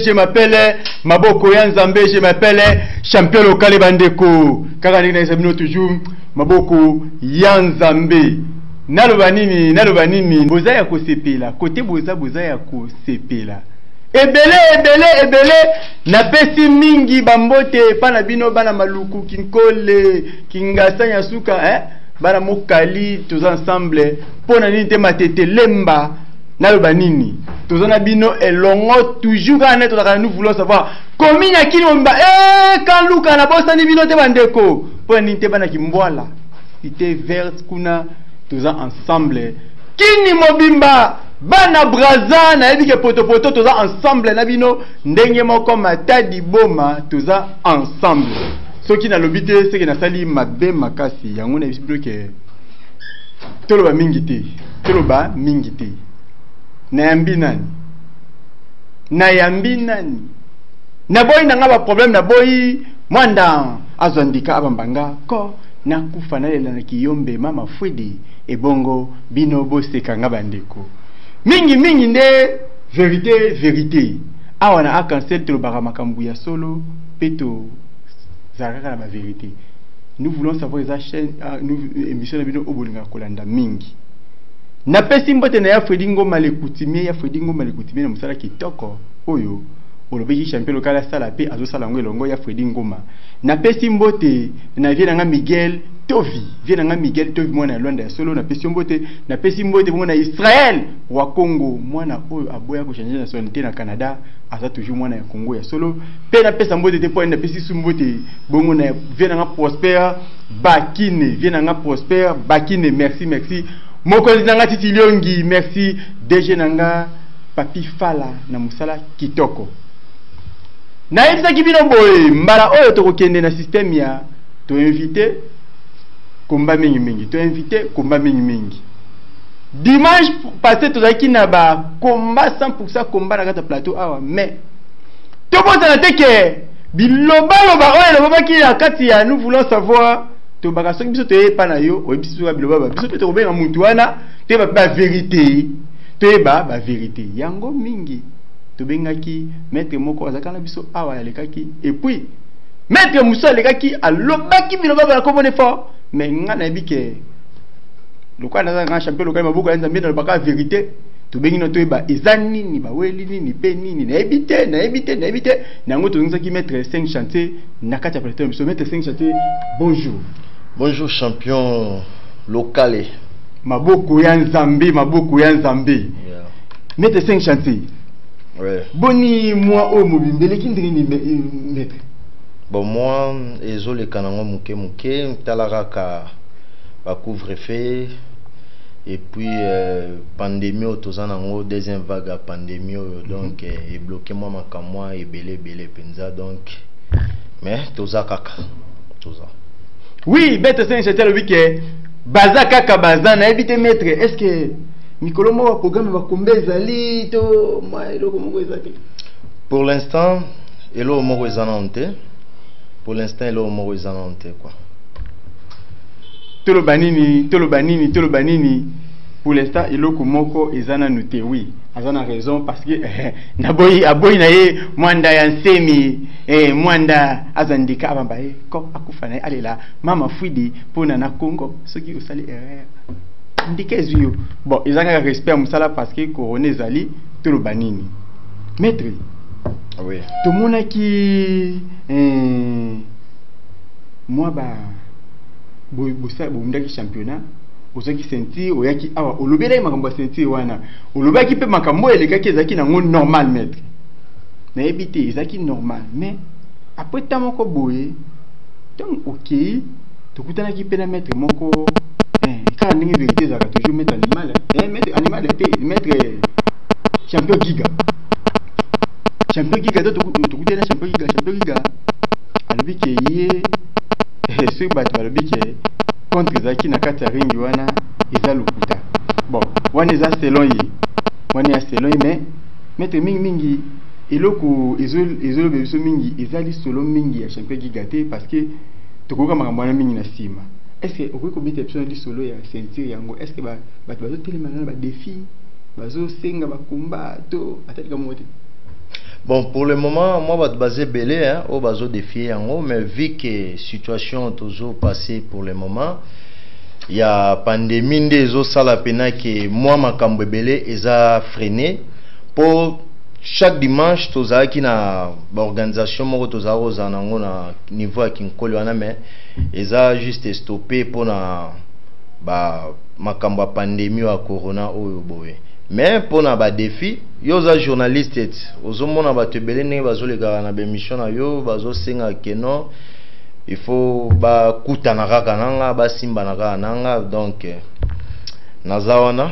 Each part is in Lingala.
je m'appelle Maboko Yanzambe, je m'appelle champion local bandeko. Kaka ndenge na toujours Maboko Yanzambe. Naloba nini boza ya kosepela côté boza ya kosepela. Ebele na pesi mingi bambote pa na bino bana maluku kinkole kingasa nyasuka bana mokali tous ensemble pona nini te matete lemba naloba nini tozana bino elongo toujours kana tozaka nous voulons savoir combien kini omba kan luka na bosa ni bino te bandeko pona nini te bana kimbwala ite verte kuna toza ensemble kini mobimba bana braza na yebi ke poto toza ensemble na bino ndenge moko matadi boma toza ensemble soki na lobite seke na sali mabe makasi yango na bisibilo ke toloba mingi te na yambi nani na boyi na nga ba problème na boyi mwanda azwandika abambanga ko na kufa na lela na kiyombe mama fwedi ebongo bino boseka nga bandeko mingi nde vérité awa na akansel tolobaka makambo ya solo peto zalaka na ba vérité. Nous voulons savoir eza chaîne nous émission na bino obolinga kolanda mingi na pesi mbote na ya Fredi Ngoma lekutimi na musala kitoko oyo olobeki champion local sala pe azosala ngo elongo ya Fredi Ngoma na pesi mbote na vie na Miguel Tovi mwana Luanda ya solo na pesi mbote mwana Israël wa Congo mwana oyo aboya ko changer nationalité na Canada aza toujours mwana ya Congo ya solo pe na pesa mbote te po na pesi sumbote bongo na vie na Prosper Bakine merci mokonzi nanga Titi Liongi merci DG nanga Papi Fala na musala kitoko na yebisa kibino boye mbala oyo tokokende na système ya to invité komba mingi dimanche passé tozaki na ba komba 100% komba na kata plateau awa mais to bota na teke biloba oyo lobaki na kati ya nous voulons savoir to baka soki biso to pa na yo o biso ka biloba biso to kobenga muntu wana te ba vérité ba vérité yango mingi to bengaki maître moko azakana biso awa ya lekaki et puis maître muso lekaki alobaki biloba ba ko bonne fort mais ngana bike lokwa na nga champion local Maboko Yanzambe na baka vérité to bengi no to ba ezani ni ba weli ni pe nini na ebite na ngo to nzaki maître 5 chantier na kati ya plateau biso maître 5 chantier bonjour champion local Maboko Yanzambe maître 5 chantier ouais boni moi o mobimbele kindini maître bon moi ezole kanango muke talaraka ba couvre-feu et puis pandémie autozanango deuxième vague à pandémie donc et bloqué moi makamwa et belé penza donc mais toza kaka toza oui bête c'est c'était le week-end baza kaka baza na éviter maître est-ce que mikolo mo programme ba kombeza li to moi eloko moko ezaki pour l'instant eloko moko ezanante quoi toloba nini pour l'instant eloko moko ezana noté oui azana raison parce que aboyi na ye mwanda ya nsemi mwanda azandika abamba ko akufa na alela mama Fwidi pona na Congo soki osali erreur ndike ezio bon ezanga respect musala parce que corona ezali toloba nini maître oui to monaki moi ba bosa bomndaki championnat ozaki sentir oyaki awa olobela makambo sentir wana olobaki pe makambo elekaki ezaki nango normal maître na ebité ezaki normal mais après tant moko boye donc OK tokutanaki pe na maître moko kala ndenge vérité zaka toujours maître animal maître champion giga tokutana champion giga alobi ke ye ce bato alobi ke contre zaki na kati ya ringi wana eza lokuta bon wana eza selon ye mais maître mingi eloko ezoloba biso mingi ezali solo mingi ya champion giga te parce que tokoka makambo wana mingi na nsima est-ce que okoki kobeta biso na lisolo ya ceinture yango est-ce que bato bazotelema na badéfi bazosenga bakomba to atalika moko te Bon, pour le moment, moi, je vais baser belé, hein, au bazo défier en haut, mais vu que situation est toujours passée pour le moment, il y a pandémie des autres salles à peine que moi, ma cambe belé, ils a freiné. Pour chaque dimanche, tous qui na organisation, moi, tous na niveau à Kinkoli, mais ils a juste stoppé pour na ma cambe pandémie à corona au boé. Mais pour na défi, yo za journaliste ozo mona ba tebele ne bazo le gara na be mission na yo bazo senga keno il faut ba kuta na kaka nanga ba simba na kaka nanga donc nazawana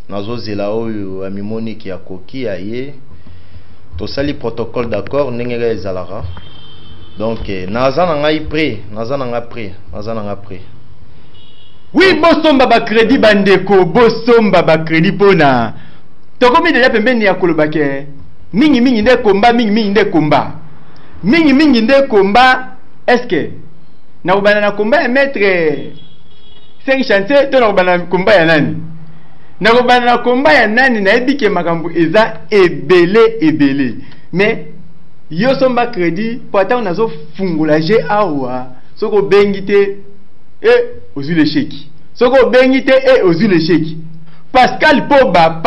nazo zela oyo amimoni ki akoki aye to sali protocole d'accord ndenge ga ezalara donc naza na ngai prêt naza na nga prêt. Oui, bosomba ba crédit bandeko, bosomba ba crédit pona. Tokomi deja pembeni ya kolobake. Mingi nde komba, mingi nde komba. Mingi nde komba, est-ce que na ubana na komba ya maître 5 chantier to na ubana na komba ya nani? Na ubana na komba ya nani na ebike makambo eza ebele. Mais yo somba crédit pour ata nazo fungula je awa. Soko bengite et aux yeux l'échec. Soko bengite et aux yeux l'échec. Pascal Poba.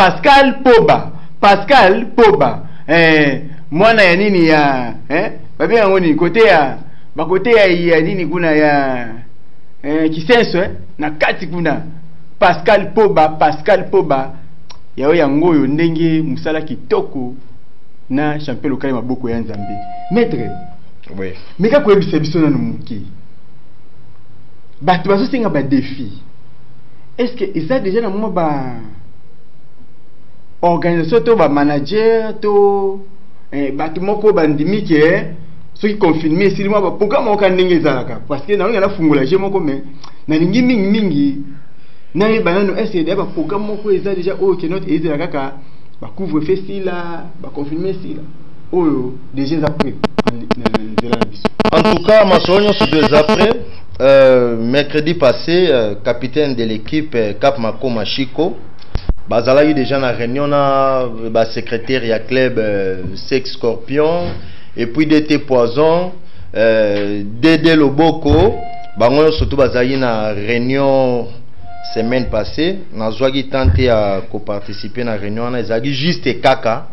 Moi na nini ya babi ngoni côté ya nini kuna ya kisenso na kati kuna Pascal Poba yao ya ngoyo ndenge musala kitoko na champion local maboko ya Nzambe. Maître. Oui. Meka ko ebisa biso na muki. Batu bazo singa ba défi. Est-ce que ça déjà na moment ba organisation to ba manager to batu moko bandimi ke ceux qui confirmer si moi ba programme o kan ndenge zalaka parce que na ngana fungula je moko mais na lingi mingi na ye banano est-ce que ba programme moko eza déjà o ke note ezela kaka ba couvre feu si là ba confirmer si là oh déjà après en tout cas ma sonyo sur deux après mercredi passé, capitaine de l'équipe Cap Mako Machiko, bazala eu déjà na réunion na secrétaire ya club Sex Scorpion et puis DT Poison, Dédé Loboko, bango surtout bazali na réunion semaine passée, na zwagi tenté à co-participer na réunion na ezali juste kaka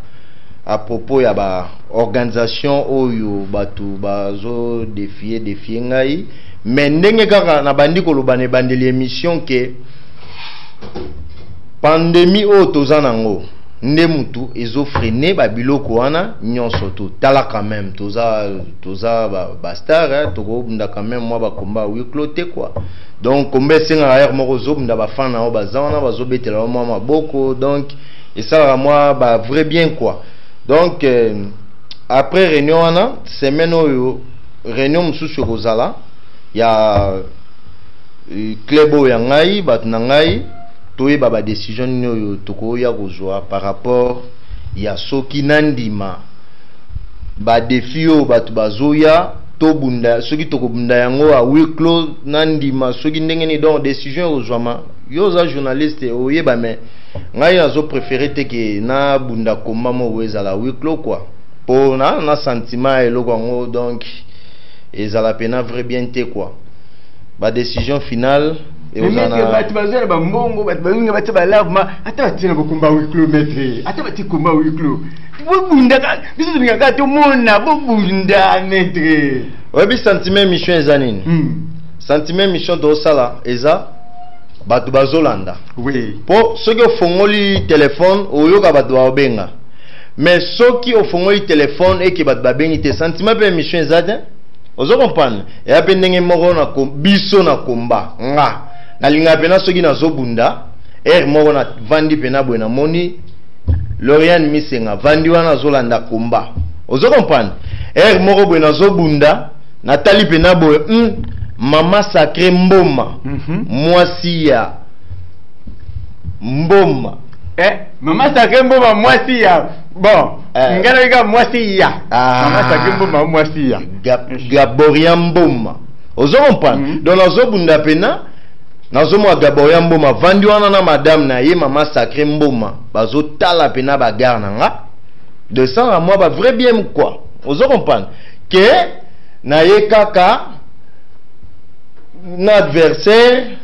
à propos ya ba organisation oyo batu bazo défier ngai. Mais ndenge kaka na bandi koloba ne bandeli émission ke pandémie o tozanango nde mutu ezo freiner ba biloko wana nyonso to tala quand même toza ba star toko bunda quand même moi ba komba wi cloté quoi donc kombe senga air moko zo bunda ba fan na o bazana bazo betela moi maboko donc et ça moi ba vrai bien quoi donc après réunion wana semaine oyo réunion mususu kozala ya club ya ngai bat na ngai toye ba décision nyo toko ya kozwa par rapport ya soki nandima ba défi o bat bazoya to bunda soki toko bunda yango a huis clos nandima soki ndenge ni donc décision ozwama yo za journaliste oyeba mais ngai azo préférer te que na bunda komba mo weza la huis clos quoi pour na sentiment eloko ngo donc et ça la peine vrai bien te quoi ba décision finale et on a batu bazela ba mbongo batu balinga batu ba lavement ata batina ko komba 8 km ata bati komba 8 km bobunda ka biso ninga ka to mona bobunda maître ouais bi sentiment mission ezanini sentiment mission do sala eza batu bazolanda oui po soki ofongoli téléphone oyoka batu ba obenga mais soki ofongoli téléphone et que batu ba bengi te sentiment pe mission ezade ozo comprendre et ape ndenge moko na biso na komba nga na linga pena soki na zobunda moko na vandi pena bwe na moni Lorian Misenga vandi wana zolanda komba ozo comprendre moko bwe na zobunda na tali pena bwe mama sacré mboma mwasi ya mboma mama sacré mboma mwasi ya bon ngana ika mwasi ya mama sacré mboma mwasi ya Gaboria mboma ozo comprendre donc nazo bunda pena nazo mwa Gaboria mboma vandi wana na madame na ye mama sacré mboma bazo tala pena bagarre na nga de ça à moi, bah vrai bien ou quoi? Vous comprenez? Que na ye kaka na adversaire,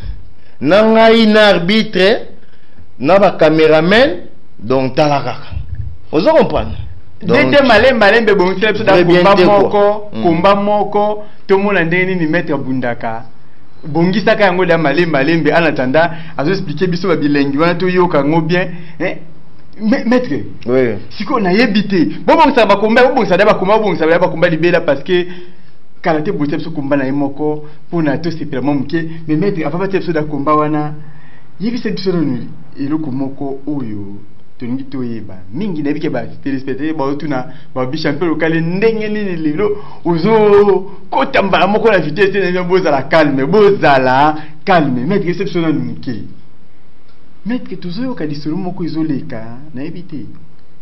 na ngai na arbitre, na ba caméraman, donc talaraka. Vous comprenez? Dete malembe bon c'est da komba moko to mona ndeni ni mettre bundaka. Bongisa ka yango da malembe en attendant azo expliquer biso ba bilengi wana to yoka ngo bien maître. Oui. Siko na yebité. Bon ça ba komba libela parce que karaté bote so komba na yemoko pour na to sepela momuke mais maître afaba te so da komba wana yibi se biso no eloko moko oyo toningi toyeba mingi na bike ba téléspectateurs ba tuna ba bi champion local ndenge nini lelo ozo kotamba moko la vitesse na bozala calme maître c'est biso na nuke maître toujours ka disolo moko izoleka na ebité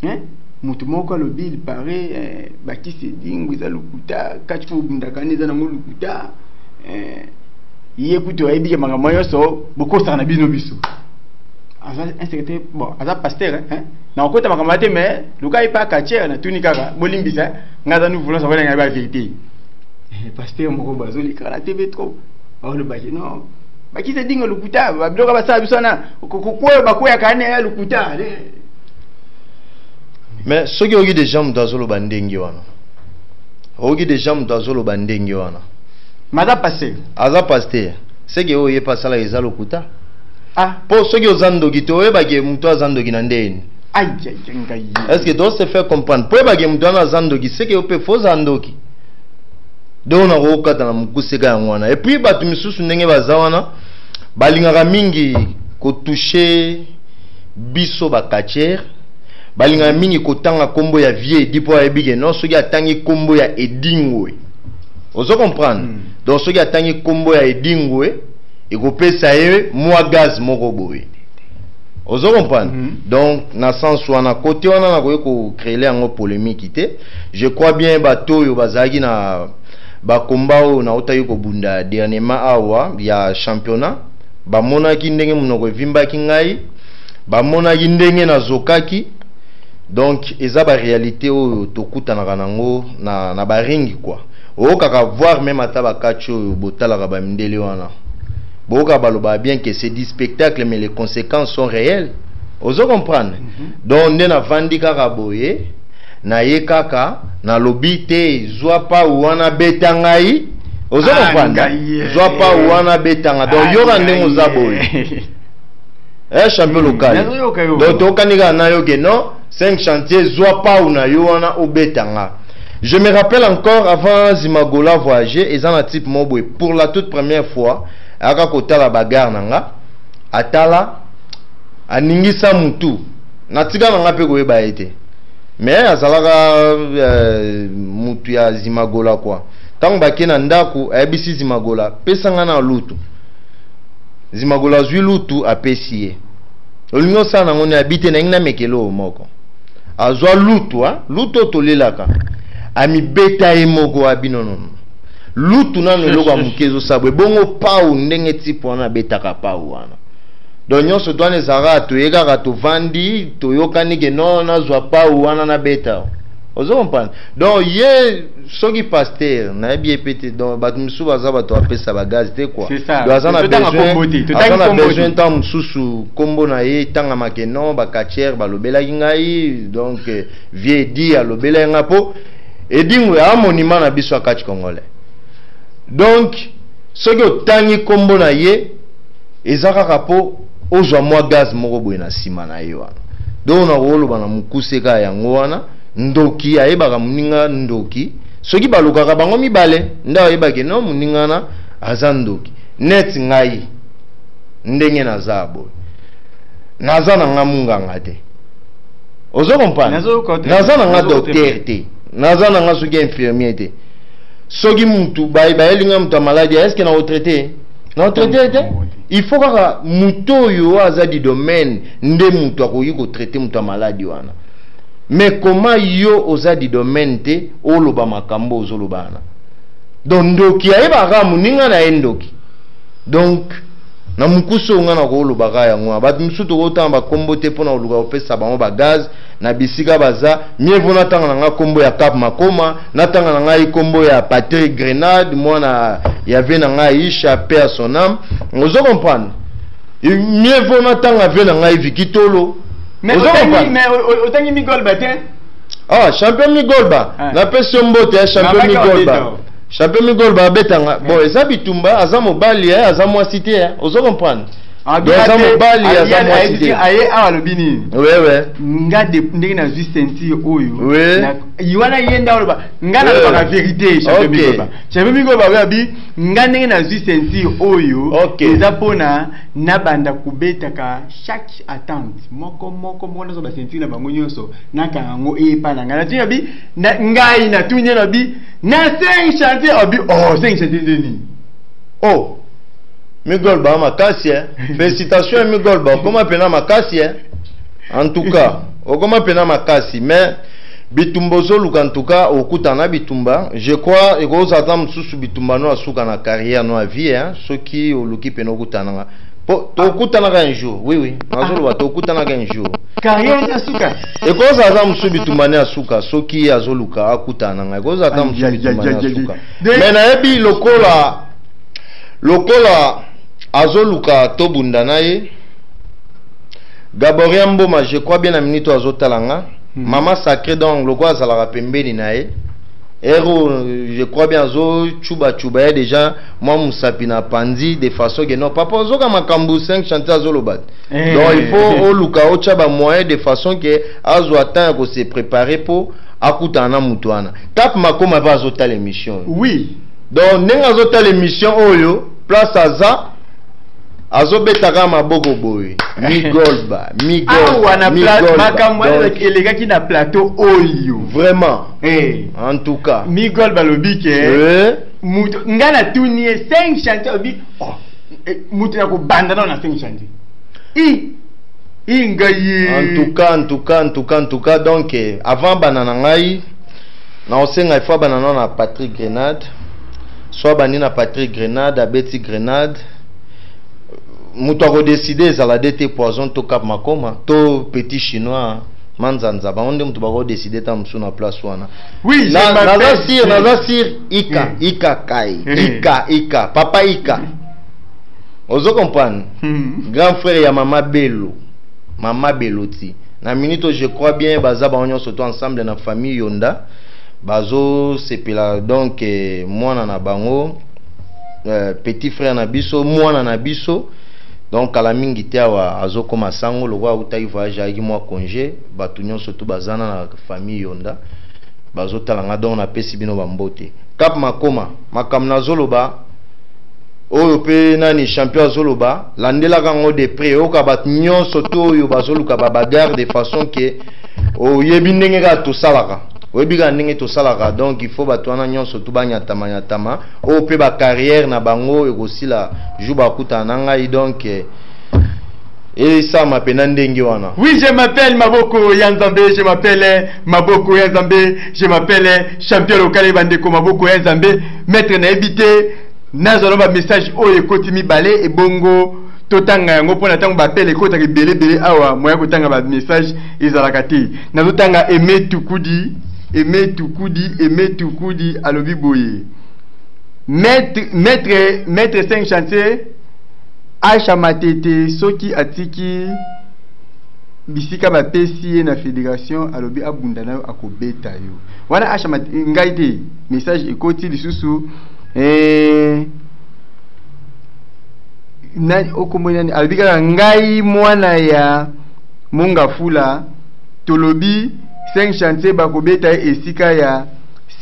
hein mutu moko alobi il paraît bakisi dingu za lukuta kachifu bundakani za nango lukuta iye kuto ayebike makambo nyonso bokosaka na bino biso un secrétaire bon aza pasteur hein na okota makambo te mais luka ipa kacher na tuni kaka bolimbisa ngaza nous voulons savoir la vérité pasteur moko bazolika na TV trop le baki non bakisi dingo lukuta babiloka basala biso na kokwe bakoya kane lukuta mais ce qui a eu des jambes d'azolo bandengi wana ogi des jambes d'azolo bandengi wana maza pasteur aza pasteur c'est que oye pasala eza lukuta ah pour ceux qui ont zandogi to e bagé muto zandogi na ndeni aïe est-ce que doit se faire comprendre pour bagé muto na zandogi c'est que o pe fo zandogi donc na ko kata na mukuseka ngwana et puis batu misusu ndenge bazawana balingaka mingi ko toucher biso ba kacher balingaka mingi ko tanga kombo ya vie dipo ya bige non soki atangi kombo ya edingwe ozo comprendre donc soki atangi kombo ya edingwe et qu'on peut savoir moi gaz moko boye ozo comprendre donc na sens wana côté wana na ko créer en polémique té je crois bien bato yo bazaki na ba combat na otayo ko bunda dernièrement awa ya championnat ba monaki ndenge munoko vimba ki ngai ba monaki ndenge na zokaki donc eza ba réalité o tokuta na nango na ba ringi quoi o kaka voir même ata ba kacho botala ka ba mindele wana Boka baloba bien que c'est du spectacle mais les conséquences sont réelles. Ozo comprendre. Donc on na vandi kaka boye na ye kaka na lobité zwa pa wana betangai. Ozo comprendre. Zwa pa wana betanga. Donc yoka ndengo za boye. Champion local. Donc to kanika na yo ke non 5 chantiers zwa pa una yo wana obetanga. Je me rappelle encore avant Zimagola voyager et un type mobwe pour la toute première fois aka kotala bagarre nanga atala aningisa mutu natika nanga pe koyeba ete mais azalaka mutu ya Zimagola quoi tango bakena ndako ayebisi Zimagola pesanga na lutu Zimagola zwi lutu apesiye olingo sana ngoni abite na ngina mekelo moko azwa lutu lutu tolelaka ami beta emoko abinono lutu na loko mukezo sabwe bongo pau ndenge tipo na betaka pau wana donc nyonso twane zara to yeka to vandi to yokani ke non na zwa pau wana na beta ozo comprendre donc ye soki pasteur na bien pété donc batu misusu baza bato apesa ba gaz te quoi donc azana besoin tant mususu kombo na ye tanga makeno ba kacher ba lobela ngai donc vie di alobela ngapo edingwe a monument na biso akati congolais. Donc, ce que tangi kombo na ye, ezaka kapo ozwa mwa gaz moko boye na sima na ye wana. Donc na rolo bana mukuseka yango wana, ndoki ayebaka muninga ndoki, soki balukaka bango mibale, nda ayebake no muninga na aza ndoki. Net ngai ndenge naza boye. Naza na nga munganga te. Ozo comprendre? Naza na nga docteur te. Naza na nga soki infirmier te. Soki mutu baelinga mutu malade est-ce que na retraité na retraité il faut que muto yo azadi domaine nde mutu akoyi ko traiter mutu malade wana mais comment yo ozadi domaine te oloba makambo ozolobana donc ndoki ayeba ka muninga na endoki donc na mukuso nga na ko oloba ka yango batu musutu ko tamba kombo te pona oluka opesa bango ba gaz na bisika baza mieux vaut natanga nga kombo ya Cap Makoma natanga nga kombo ya Patrick Grenade mwana ya vena nga Isha paix à son âme ozo comprendre mieux vaut natanga vena nga Vikitolo mais otangi Migol Batin ah champion Migolba na pesi mbote champion Migolba champion Migolba betanga bon eza bitumba aza mobali aza mwasité ozo comprendre aza mobali aza mwasité aye awa lobini ouais nga de ndenge na juste sentir oyo na yiwana yenda oloba nga na ba vérité champion Migolba champion Migolba babi nga ndenge na juste sentir oyo eza pona na banda kubetaka chaque attente moko mona ba sentir na bango nyonso na kango epa na nga na tia bi ngai na tunya na bi na 5 chantier obi 5 chantier deni Migolba makasi félicitations Migolba comment pena makasi en tout cas comment pena makasi mais bitumba zoluka en tout cas okutana bitumba je crois et gros attend susu bitumba no asuka na carrière no vie ceux qui oluki pena okutana to okutana un jour oui nazolo to okutana un jour carrière asuka et gros attend susu bitumba ne asuka ceux qui azoluka akutana nga gros attend susu bitumba ne asuka mais na ebi lokola azoluka tobunda naye Gaborien Mboma je crois bien na minute azotalanga Maman sacré donc le quoi ça la pembeni nae ero je crois bien zo chuba déjà moi musapina pandi de façon que non papa zo kama kambu 5 chanter azolobat donc il faut oluka o chaba moyen de façon que azo attendre que se préparer pour akutana mutuana Cap Makoma va azota l'émission oui donc nenga azota l'émission oyo place aza azobetaka maboko boye Migolba makamwa elegaki na plateau oyo vraiment en tout cas Migolba lobike mutu ngana tunie 5 chantiers obi mutu na ko banda na 5 chantiers en tout cas donc avant banana ngai na osenga ifo banana na Patrick Grenade soit banina Patrick Grenade abeti Grenade mutu a décidé ça la DT poison to Cap Makoma to petit chinois manzanza ba onde mutu ba décidé ta msu na place wana oui nazasir ika kai ika papa ika ozo comprendre grand frère ya mama Beloti na minute je crois bien baza ba onyo surtout ensemble na famille Yonda bazo sepela donc mwana na bango petit frère na biso mwana na biso donc à la mingi tiawa azoko masango le roi utai voyage avec moi congé batunyon surtout bazana na famille Yonda bazo talanga donc na pesi bino bambote Cap Makoma makamna zoloba oyo pe nani champion zoloba landela kango de près o ka batunyon surtout oyo bazoluka ba bagarre de façon que o yebi ndenge ka to salaka oyebiga ndenge to salaka donc il faut batwana nyonso to banyatama o pe ba carrière na bango ekosila juba kuta nanga donc et ça m'appelle ndenge wana. Oui, je m'appelle Maboko Yanzambe, je m'appelle Maboko Yanzambe, je m'appelle champion local Bandeko Maboko Yanzambe, maître na éviter nazalo ba message o ekoti mi balé et bongo totanga yango pona tango ba pele ekota ke belé awa moya kotanga ba message ezalaka te nazotanga Aimé Tukudi alobi boye maître 5 chantier Acha Matete soki atiki bisika ba pesi na fédération alobi abundana akobeta yo wana Acha Matete ngaite message ekoti lisusu na okomoni alobi kaka ngai mwana ya Mongafula tolobi 5 chantier bakobeta esika ya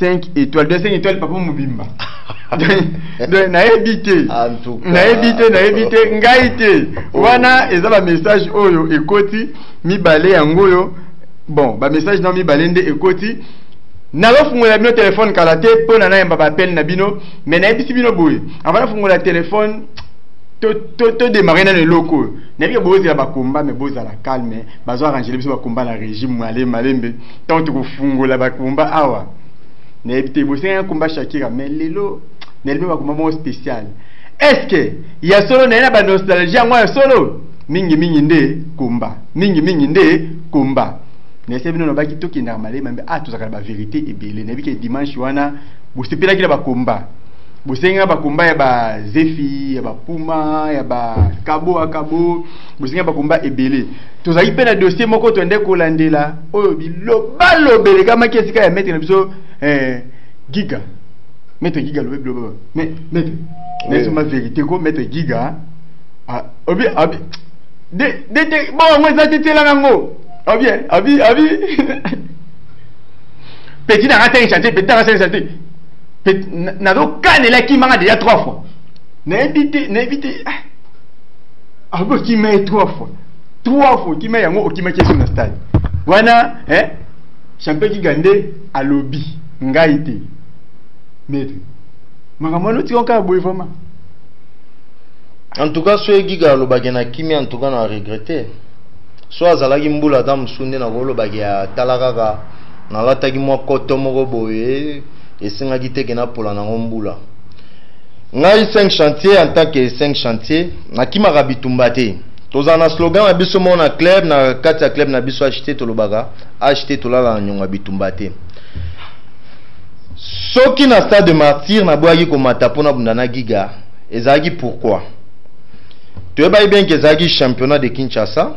5 étoiles de 5 étoiles papa mobimba na éviter ngaite wana eza ba message oyo ekoti mibale yango yo bon ba message na mibale nde ekoti na lofungola bino téléphone kala te pona na yamba ba appel na bino mais na ebisi bino boye avant fungola téléphone to démarrer dans le loco na bien bozo ya bakomba mais bozo la calme bazo arranger biso bakomba na régime malembe tant to fungola bakomba awa na ebite bozo un combat Shakira mais lelo nelbe bakomba mo spécial est-ce que ya solo na ba nostalgie ngwa solo mingi nde komba mais c'est bien on va quitter qui normalé mais ah tout ça la vérité et bien les que dimanche wana vous c'est pas qu'il ba combat vous c'est ba combat ya ba Zefi ya ba Puma ya ba Kabo Akabo vous c'est ba combat et belé tout ça il peut na dossier moko to ndeko kolandela oyo bilo balobele kama kesika ya mettre na biso giga mettre giga le blob mais c'est ma vérité ko mettre giga ah obi de bon moi ça c'était là nango abi petit na raté chantier petit na raté chantier na do kanela ki manga déjà 3 fois na éviter ah bon qui met 3 fois qui met yango qui met question na stade wana champion qui gande à lobby ngaité mais makamano ti on ka boy vraiment. En tout cas, ceux qui ont le kimi en tout cas n'a regretté. Soit Zalagi Mboula dam sunde na golo bagia talagaga na latagi mo koto mo boye et singagi te gena pola na ngombula. Ngai 5 chantiers en tant que 5 chantiers na kima rabitumbate. Tozana slogan na biso mo na club na kati club na biso acheter to lobaga acheter to la nyonga bitumbate. Soki na stade de martyr na boagi ko matapona bundana giga ezagi pourquoi? Tu es bien que Zagi championnat de Kinshasa.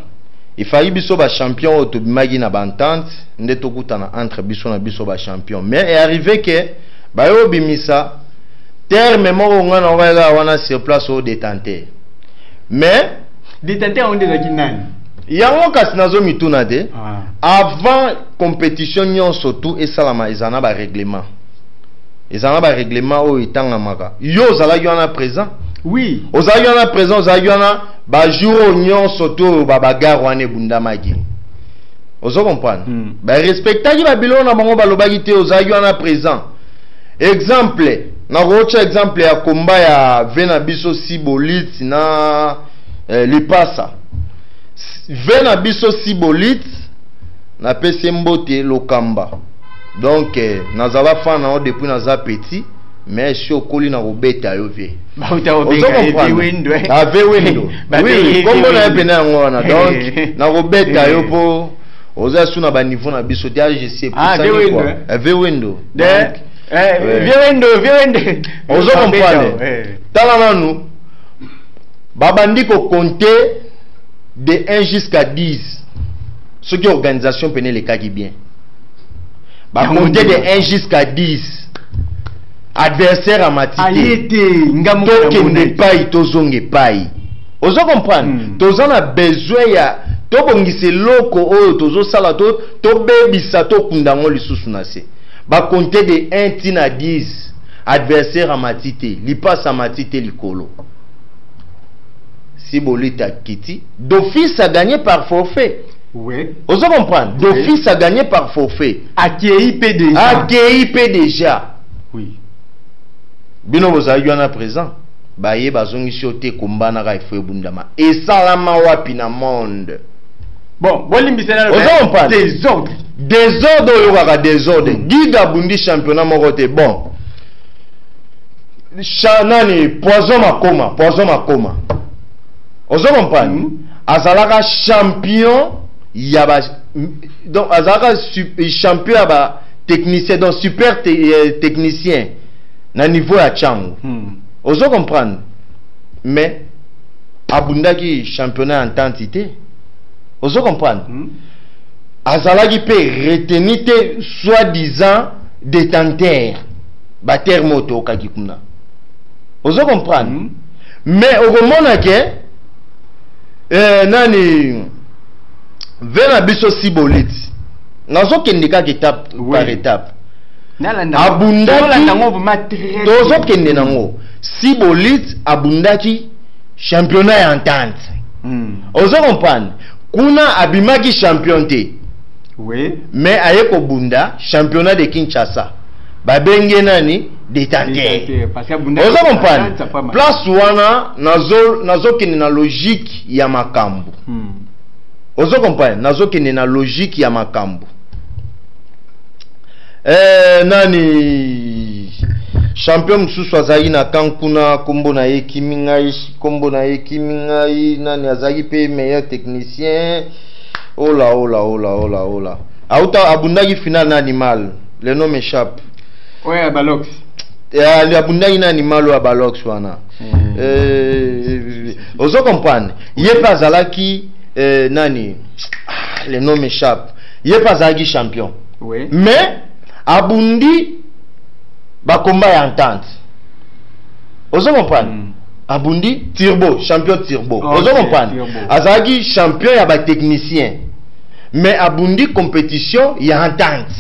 Il fallait biso ba champion autobimagi na bantante ndeto kutana entre biso na biso ba champion. Mais est arrivé que ba yo bimisa terme mo ngana wala wana sur place au détenté. Mais détenté on déjà kinani. Yango kasinazo mituna de avant compétition nyon surtout et salama ezana ba règlement. Ezana ba règlement o itanga maka. Yo zala yo na présent. Oui. Ozayana présent, ozayana ba jour union soto ba bagarre wane bunda magi. Ozo comprendre. Ba respectaji ba bilo na bango ba lobaki te ozayana présent. Exemple, na rocha exemple ya komba ya Vena biso Sibolit na Lipasa. Vena biso Sibolit na pese mbote lokamba. Donc nazala fan na depuis naza petit. Mais si au colis na robeta yo vie. Window. Oui, comme on a peine ngona donc na robeta yo po oza suna ba niveau na biso dia je sais pour ça quoi. Window. Window. Ozo comprendre. Tala nanu babandi ko compter de 1 jusqu'à 10. Ce qui organisation peine les cas qui bien. Ba compter de 1 jusqu'à 10. Adversaire à matite toke ne pai tozonge pai ozo comprendre tozana a besoin ya to bongise loko oyo tozo sala to bebisa to kundango lisusu na se ba compter de 1 tina 10 adversaire à matite li passe à matite likolo si bolita kiti d'office a gagné par forfait. Oui. Ozo comprendre d'office a gagné par forfait accueilli déjà. Oui. Bino bozali wana présent baye bazongi sote kombana ka ifo bundama et salama wapi na monde. Bon bolimbisana désordre yo ka désordre giga bundi championnat moko te bon chanani poison makoma ozo comprendre azalaka champion yaba donc azalaka champion ba technicien donc super technicien na niveau ya chango. Ozo comprendre. Mais abundaki championnat en tantité. Ozo comprendre. Azalaki pe retenite soi-disant détenteur. Ba termoto kakikuna. Ozo comprendre. Mais au moment que nani Vena biso Sibolit. Nazo kendika étape par étape. Abundaki tozo kende nango Sibolit abundaki championnat ya entente. Ozo comprendre kuna abimaki champion te. Oui. Mais ayeko bunda championnat de Kinshasa. Babenge nani détenteur. Ozo comprendre place wana nazo kende na logique ya makambo. Ozo comprendre nazo kende na logique ya makambo. Nani champion msusu azali na kankuna kombo na nani azali pe meilleur technicien. Ola Auta abundagi final na animal. Le nom m'échappe. Ouais, à Balox. Abundagi na animal ou à Balox wana. Ozo comprendre. Yé pas alaki nani. Le nom m'échappe. Yé pas alaki champion. Oui. Mais abundi ba combat ya entente. Ozo comprendre. Abundi Turbo, champion Turbo. Ozo comprendre. Azagi champion ya ba technicien. Mais abundi compétition ya entente.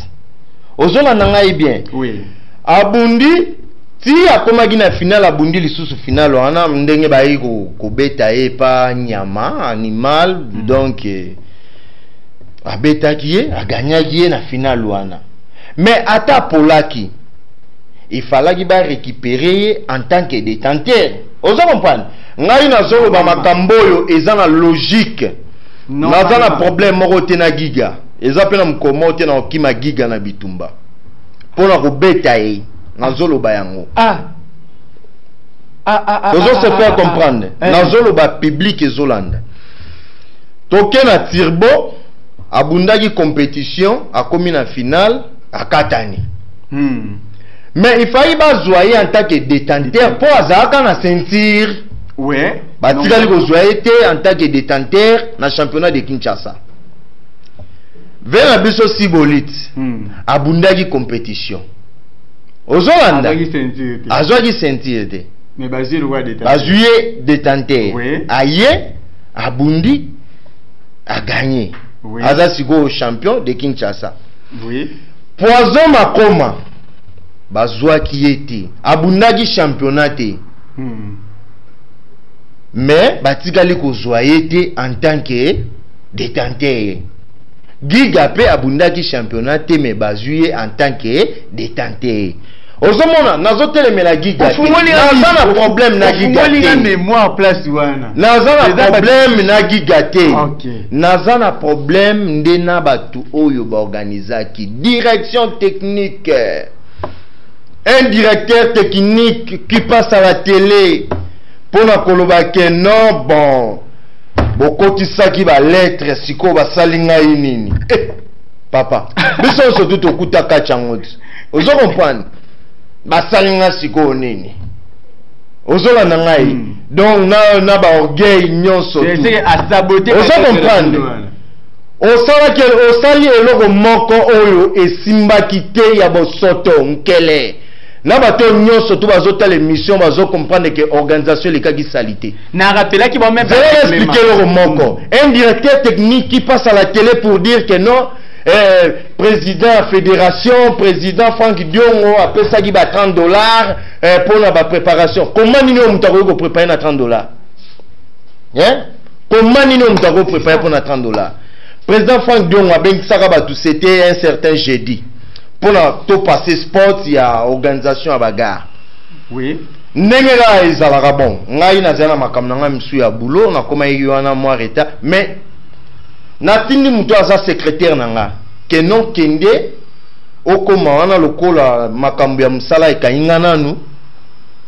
Ozo la nanga bien. Oui. Abundi ti akomaki na final abundi lisusu final wana ndenge ba yi ko beta e pa nyama animal donc abetaki ye aganyaki ye na final wana. Mais ata polaki il fallait ba récupérer en tant que détenteur. Ozo comprendre. Ngai na zolo ba makambo yo eza na logique. Naza na problème moko te na giga. Eza pe na mkomo te na okima giga na bitumba. Pona ko beta ye na zolo ba yango. Ozo se faire comprendre. Na zolo ba public ezolanda. Toke na Turbo abundaki compétition akomi na final akatani. Mais il fallait pas jouer en tant que détenteur pour azaka na ceinture. Ouais. Batikali ko jouer en tant que détenteur na championnat de Kinshasa. Vers la biso Sibolit. Abundaki compétition. Ozolanda. Azwaki ceinture. Mais Bazir roi détenteur. Bazuye détenteur. Oui. Aye abundi a gagné. Oui. Azasigo champion de Kinshasa. Oui. Poison Makoma. Bazwaki yete. Abundaki championnat te. Mais batikali ko zoyete en tant que détenteur. Giga pe abundaki championnat te mais bazuye en tant que détenteur. Ozomona nazotelemela Giga. Nazana problème na Giga te. Mémoire place wana. Nazana problème na Giga te. Okay. Nazana problème ndena batu oyo ba organizaki direction technique. Un directeur technique qui passe à la télé pour na koloba ke non bon bokotisaki ba lettre siko ba salinga inini papa biso surtout okuta kachangote ozo comprendre ba salinga siko nini ozo la ngai donc na ba orgueil nyonso c'est à saboter ozo comprendre osali eloko moko oyo esimbaki te ya bosoto nkele. Na bato nyonso to bazota l'émission bazo comprendre que organisation les kaki salité. Na rappela ki ba même expliquer le moko. Un directeur technique qui passe à la télé pour dire que non président fédération, président Franck Diongo appelle ça qui ba $30 pour la préparation. Comment ni on t'a ko préparer na $30? Hein? Comment ni on t'a ko préparer pour na $30? Président Franck Diongo a ben ça ba tout c'était un certain jeudi. Pour tout passer sport, il y a organisation à bagarre. Oui. Nengera ezalaka bon. Ngai na zana makamna nga msu ya boulot na koma yiwana moi reta mais natindi muto aza secrétaire nanga que non kende okoma wana lokola makambo ya musala ekainga nanu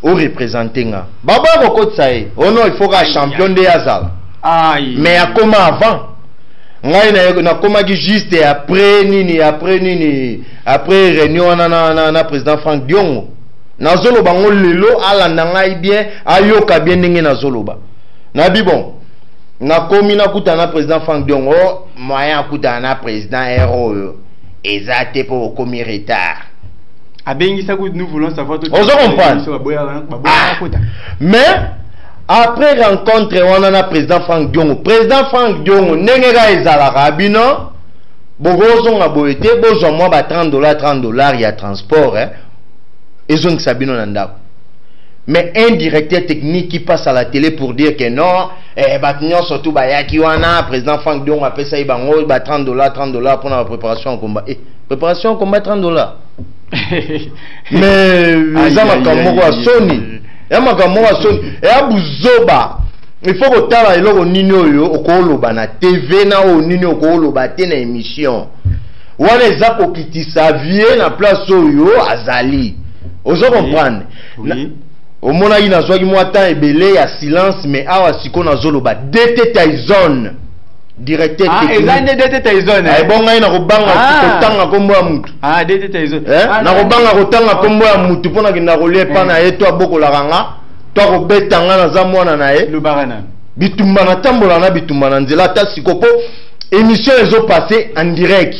o représenter nga. Baba bokotsa e. Oh non, il faut que champion de azala. Aïe. Mais akoma avant. Ngai na komaki juste après réunion na président Franck Diongo nazolo bango lelo alanda ngai bien ayoka bien ndenge nazoloba nabi bon nakomi nakuta na président Franck Diongo moyen akuta na président héros ezate pour komi retard abengisa ku nous voulons savoir tout. Ozo comprendre. Mais après rencontre on a président Franck Diongo. Président Franck Diongo nengera ezalaka bino bogozo nga boete bozo moi ba $30 il y a transport hein. Ezong sabino nanda. Mais un directeur technique qui passe à la télé pour dire que non batinyo surtout ba yaki wana président Franck Diongo appelle ça ibango ba $30 pour la préparation au combat. Préparation au combat $30. Mais ça m'a comme Sony. Il faut que tala eloko nini oyo okoloba na TV na o nini okoloba te na émission. Wana eza kokitisa vie na place oyo azali. Ozo comprendre. Oui. Omona ina zwaki mwa temps ebele ya silence mais awa siko na zoloba DT Tyson. directeur technique. Ah, ils ont DT Tyson. Ay bon ngai na kobanga kotanga kombo ya mutu. Ah, DT Tyson. Na kobanga kotanga kombo ya mutu pona ki na kolie pa na ye to abokola kanga. To ko betanga na za mwana na ye. Lubarana. Bitumba na tambola na bitumba na nzela ta sikopo émission ezo passer en direct.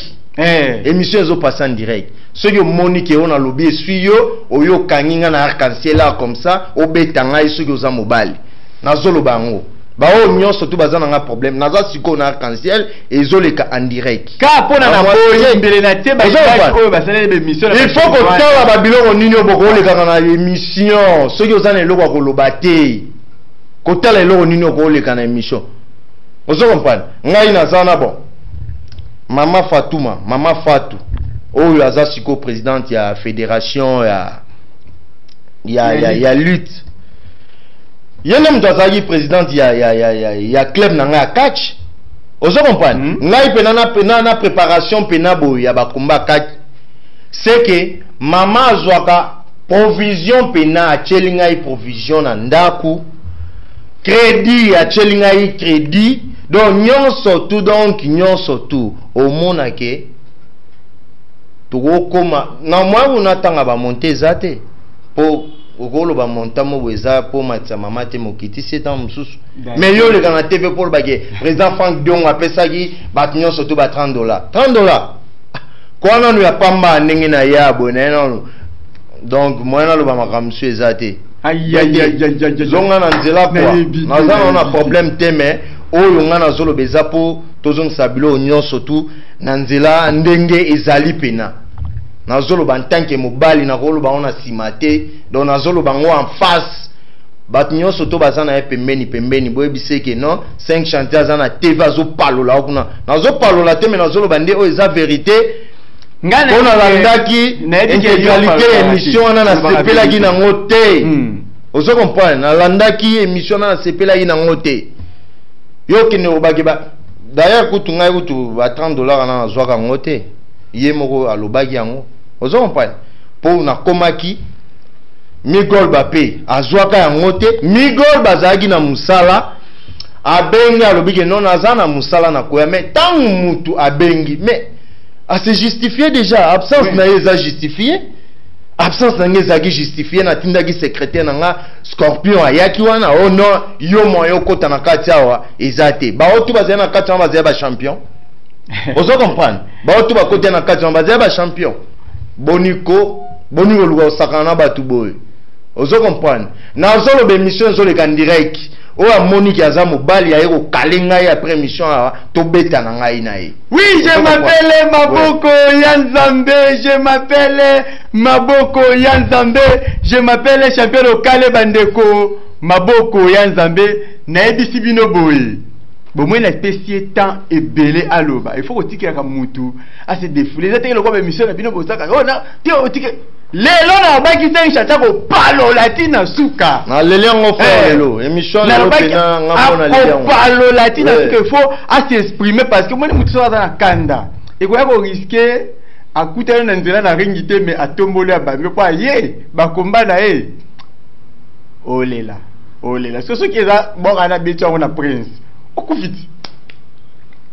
Émission ezo passer en direct. Ceux qui Monique on a lobby suyo oyo kanginga na arc-en-ciel là comme ça o betanga ceux qui oza mobile. Na zolo bango. Ba o nyonso tu bazana nga problème. Na za siko na arc-en-ciel ezo leka en direct. Ka pona na boye mbele na te ba oyo basale be mission. Il faut que tala ba biloko nini oboko leka na émission. Ceux qui ozana eloko ko lobate. Kotala eloko nini ko leka na émission. Ozo comprendre. Ngai na zana bon. Mama Fatouma, Mama Fatou. Oyo aza siko présidente ya fédération ya lutte. Yene mtu azaki présidente ya club na nga catch. Ozo comprendre. Ngai pena na préparation pena boy ya ba combat catch. C'est que mama azwaka provision pena acheli ngai provision na ndaku. Crédit acheli ngai crédit. Donc nyonso tout donc nyonso tout au mona ke to koma na mwa unatanga ba monter zate po okolo ba monta mo weza po matsa mama te mokiti c'est en mususu mais yo le kana TV pour ba ke président Frank Dion apesa ki ba nyonso tout ba $30 $30 ko na no ya pamba ndenge na ya abone non donc moi na lo ba makamsu ezate aïe aïe aïe aïe zonga na nzela kwa na on a problème te mais oyo nga na zolo beza po tozong sabilo nyonso tu na nzela ndenge ezali pena na zolo ba ntanke mobali na kolo ba ona simate donc na zolo bango en face bat nyonso to bazana e pembeni boye biseke non 5 chanteurs zana TV azo palola kuna na zo palola te mais na zolo bande o eza vérité ngana ona landaki intégralité émission na sepela ki na ngote ozo comprendre na landaki émission na sepela ki na ngote yo kine obaki ba d'ailleurs kutu ngai kutu ba $30 na zwaka ngote ye moko alobaki yango ozo comprendre po na komaki Migol Bape azwaka yango te Migol bazaki na musala abengi alobiki non azana musala na koya mais tant mutu abengi mais a se justifier déjà absence na eza justifié absence na ngezaki justifié na tindaki secrétaire na nga Scorpion ayaki wana oh non yo moyo kota na kati awa ezate ba otu bazana na kati awa bazaya ba champion ozo comprendre ba otu ba kota na kati awa bazaya ba champion boniko luwa sakana batu boy ozo comprendre na zolo be mission zolo kan direct o a Monique aza mobali ya ko kalenga ya après mission to beta na ngai na ye. Oui, je m'appelle Maboko Yanzambe, je m'appelle Maboko Yanzambe, je m'appelle champion local bandeko Maboko Yanzambe na ebisi bino boy. Bon moi na spécié temps et belé aloba. Il faut que tikira ka mutu a se défouler. Ça te le quoi mission na bino bosaka. Oh na, ti o tikira lelo na baki sen chata ko palo latina suka na lelo ngo fa lelo émission lelo pena ngamo na lelo palo latina suka il faut à s'exprimer parce que moi mutu so na kanda et ko ya ko risquer akuta na nzela na ringite mais atombole ya bambe kwa ye bakomba na ye olela so ce qui est là bon ana bitu na prince okufiti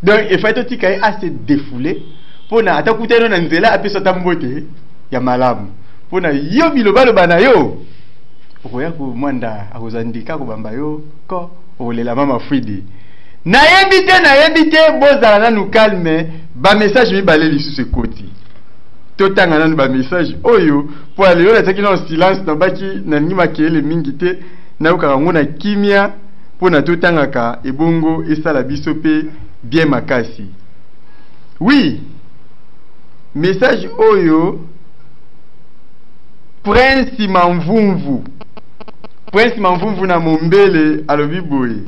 donc il faut être tika à se défouler pour na atakuta na nzela apesa tambote ya malamu pona yo bilobaloba na yo okoya ko mwanda akozandika ko bamba yo ko olela mama Fridi na yebite bozala nanu calme ba message mibale lisusu ekoti totanga nanu ba message oyo po alelo na taki na silence na baki na ngima kele mingi te na ukaka ngona kimia pona totanga ka ebongo esala biso pe bien makasi. Oui, message oyo Prince Mamvumvu na Mombele alobi boye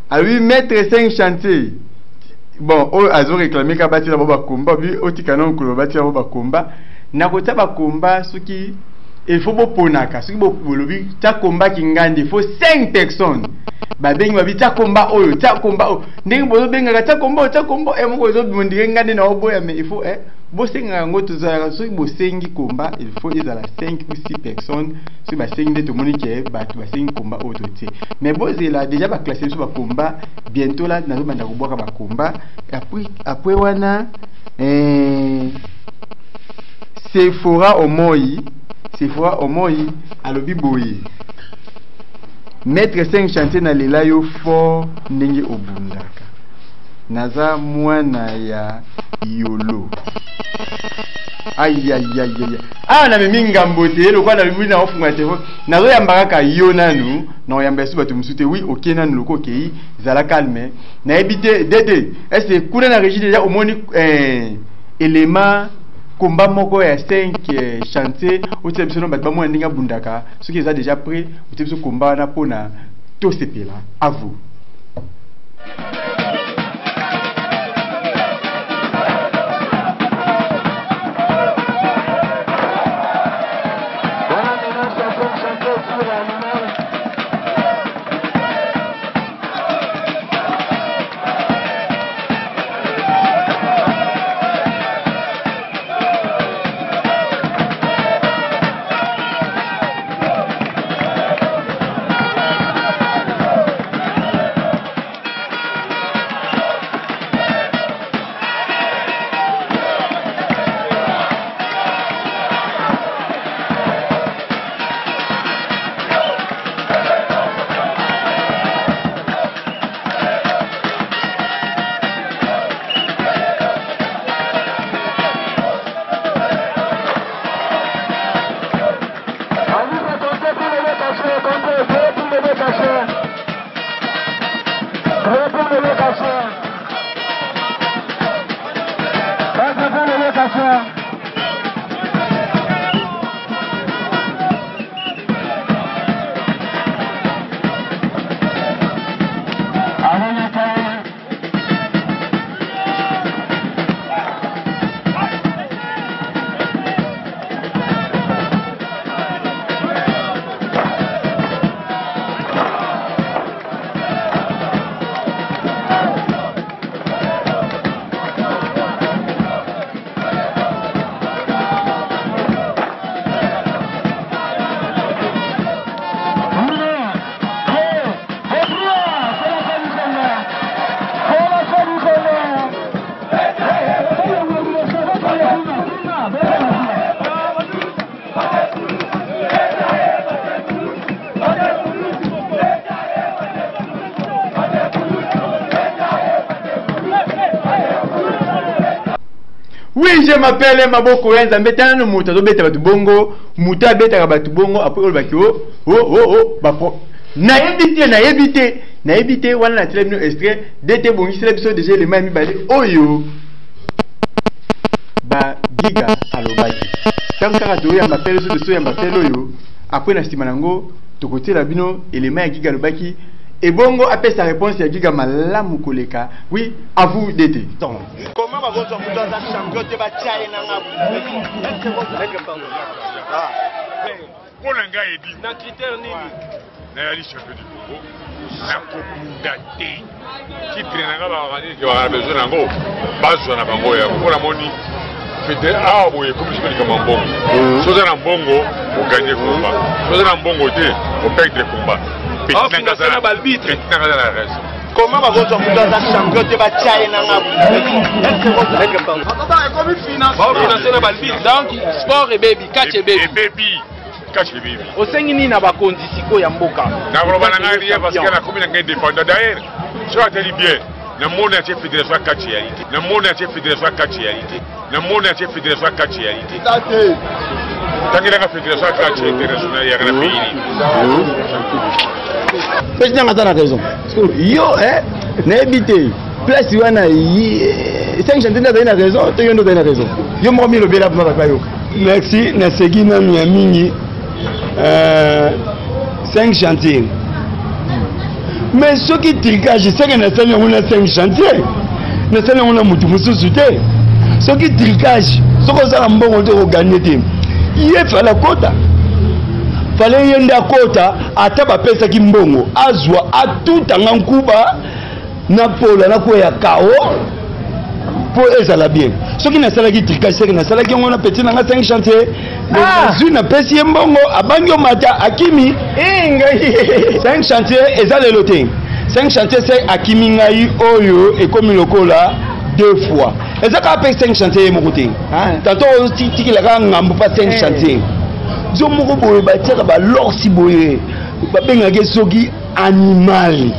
alobi maître 5 chantier bon o azo réclamer ka bati na boba komba bi otika na nkolo bati na boba komba na kota ba komba soki il faut boponaka soki bolobi ta komba kingandi il faut 5 personnes ba bengi babi ta komba ndenge bozo benga ta komba e moko zo bondire ngandi na oboya mais il faut bosenga yango tozala soki bosengi komba il faut ezala 5 ou 6 personnes soki basengi nde tomoni ke bato basengi komba oyo totie mais bozela déjà baklasse biso bakomba bientôt là nazobanda kobwaka bakomba après wana Sephora Omoi alobi boye maître 5 chantier na lela yo fort ndenge obundaka naza mwana ya yolo aïe na memi ngambo te lokwa na bibi na ofunga telefone nazo yambaka ka yo nanu na oyamba su bato musute oui ok nanu loko okei zala calme na ebite dede est-ce kuna na régie déjà omoni élément combat moko ya 5 chantier otie biso no bato bamona ndinga bundaka soki eza déjà prêt otie biso combat na pona to sepela à vous. Oui, je m'appelle Maboko Yanza Mbetana no muta do beta batu bongo, muta beta batu bongo après bakio. Na éviter wana na télé extrait d'été bongi c'est l'épisode déjà les mami balé oyo. Ba giga alobaki. Tant que to ya m'appelle so ya m'appelle oyo. Après na stima nango to côté la bino élément ya giga alobaki. Et Bongo appelle sa réponse à Giga Malamu Koleka. Oui, à vous d'été. Comment va votre champion de bataille pour un gars et dit, na critère nini na champion du Congo, na communauté qui traîne nga ba ngani ki ba besoin nango bazwa na bango ya pour la moni fete ah boye comme je dis comme bongo chose na bongo au gagner combat chose na bongo te au perdre combat. Comment va votre champion de bataille donc sport et baby catch et baby au sengini na bakonzi siko ya mboka na roba na ngari ya parce que na commune ngende défendre d'ailleurs je vais te dire bien na mona ci fédération catch ya ité na mona ci fédération catch ya ité na mona ci fédération catch ya ité tangira ka fédération catch international ya na pays président a raison. Yo, n'a évité. Place où on a 5 chantiers a raison, tu as raison. Yo, moi, je vais le merci, Nasegi Miamini. 5 chantiers. Mais ce qui tricage, c'est que nous avons 5 chantiers. Nous avons ce qui tricage, ce que nous avons gagné, il est fait la quota. Fallait yenda kota ataba pesa kimbongo azwa atuta ngankuba na pola na kwa ya kao pour ezala bien ce qui n'a sala qui tricage c'est que na sala qui on a petit na 5 chantiers les une pesi mbongo abango mata akimi 5 chantiers ezala loté 5 chantiers c'est akimi ngai oyo et comme lokola 2 fois ezaka après 5 chantiers mon côté tantôt tiki la ngambo pas 5 chantiers zo moko boye ba tika ba lorsi boye ba benga ke soki animal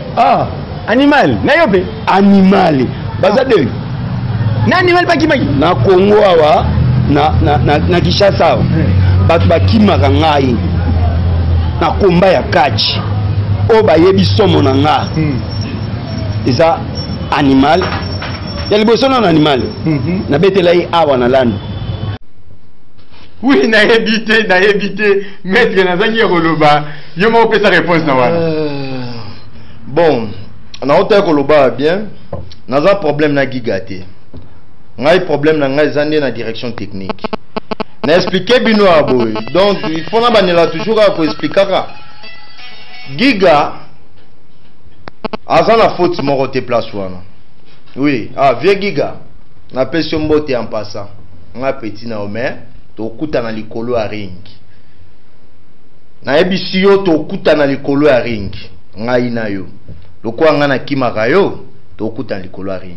animal na yope animal baza de na animal ba kimaki na Congo awa na Kinshasa bato bakimaka ngai na komba ya kachi o bayebi somo na nga eza animal ya liboso na animal na betela yi awa na lando. Oui, na évité, maître Nazangi Roloba, yo mo pesa réponse na wana. Bon, na hôtel Roloba bien, naza problème na gigate. Ngai problème na ngai zande na direction technique. Na expliquer bino aboy. Donc il faut na banela toujours pour expliquer ka. Giga azana faute moko te place wana. Oui, vieux giga. Na pesi mbote en passant. Nga petit na omer. Tokuta na likolo ya ring na ebisi yo tokuta na likolo ya ring ngai na yo lokwa nga na kimaka yo tokuta na likolo ya ring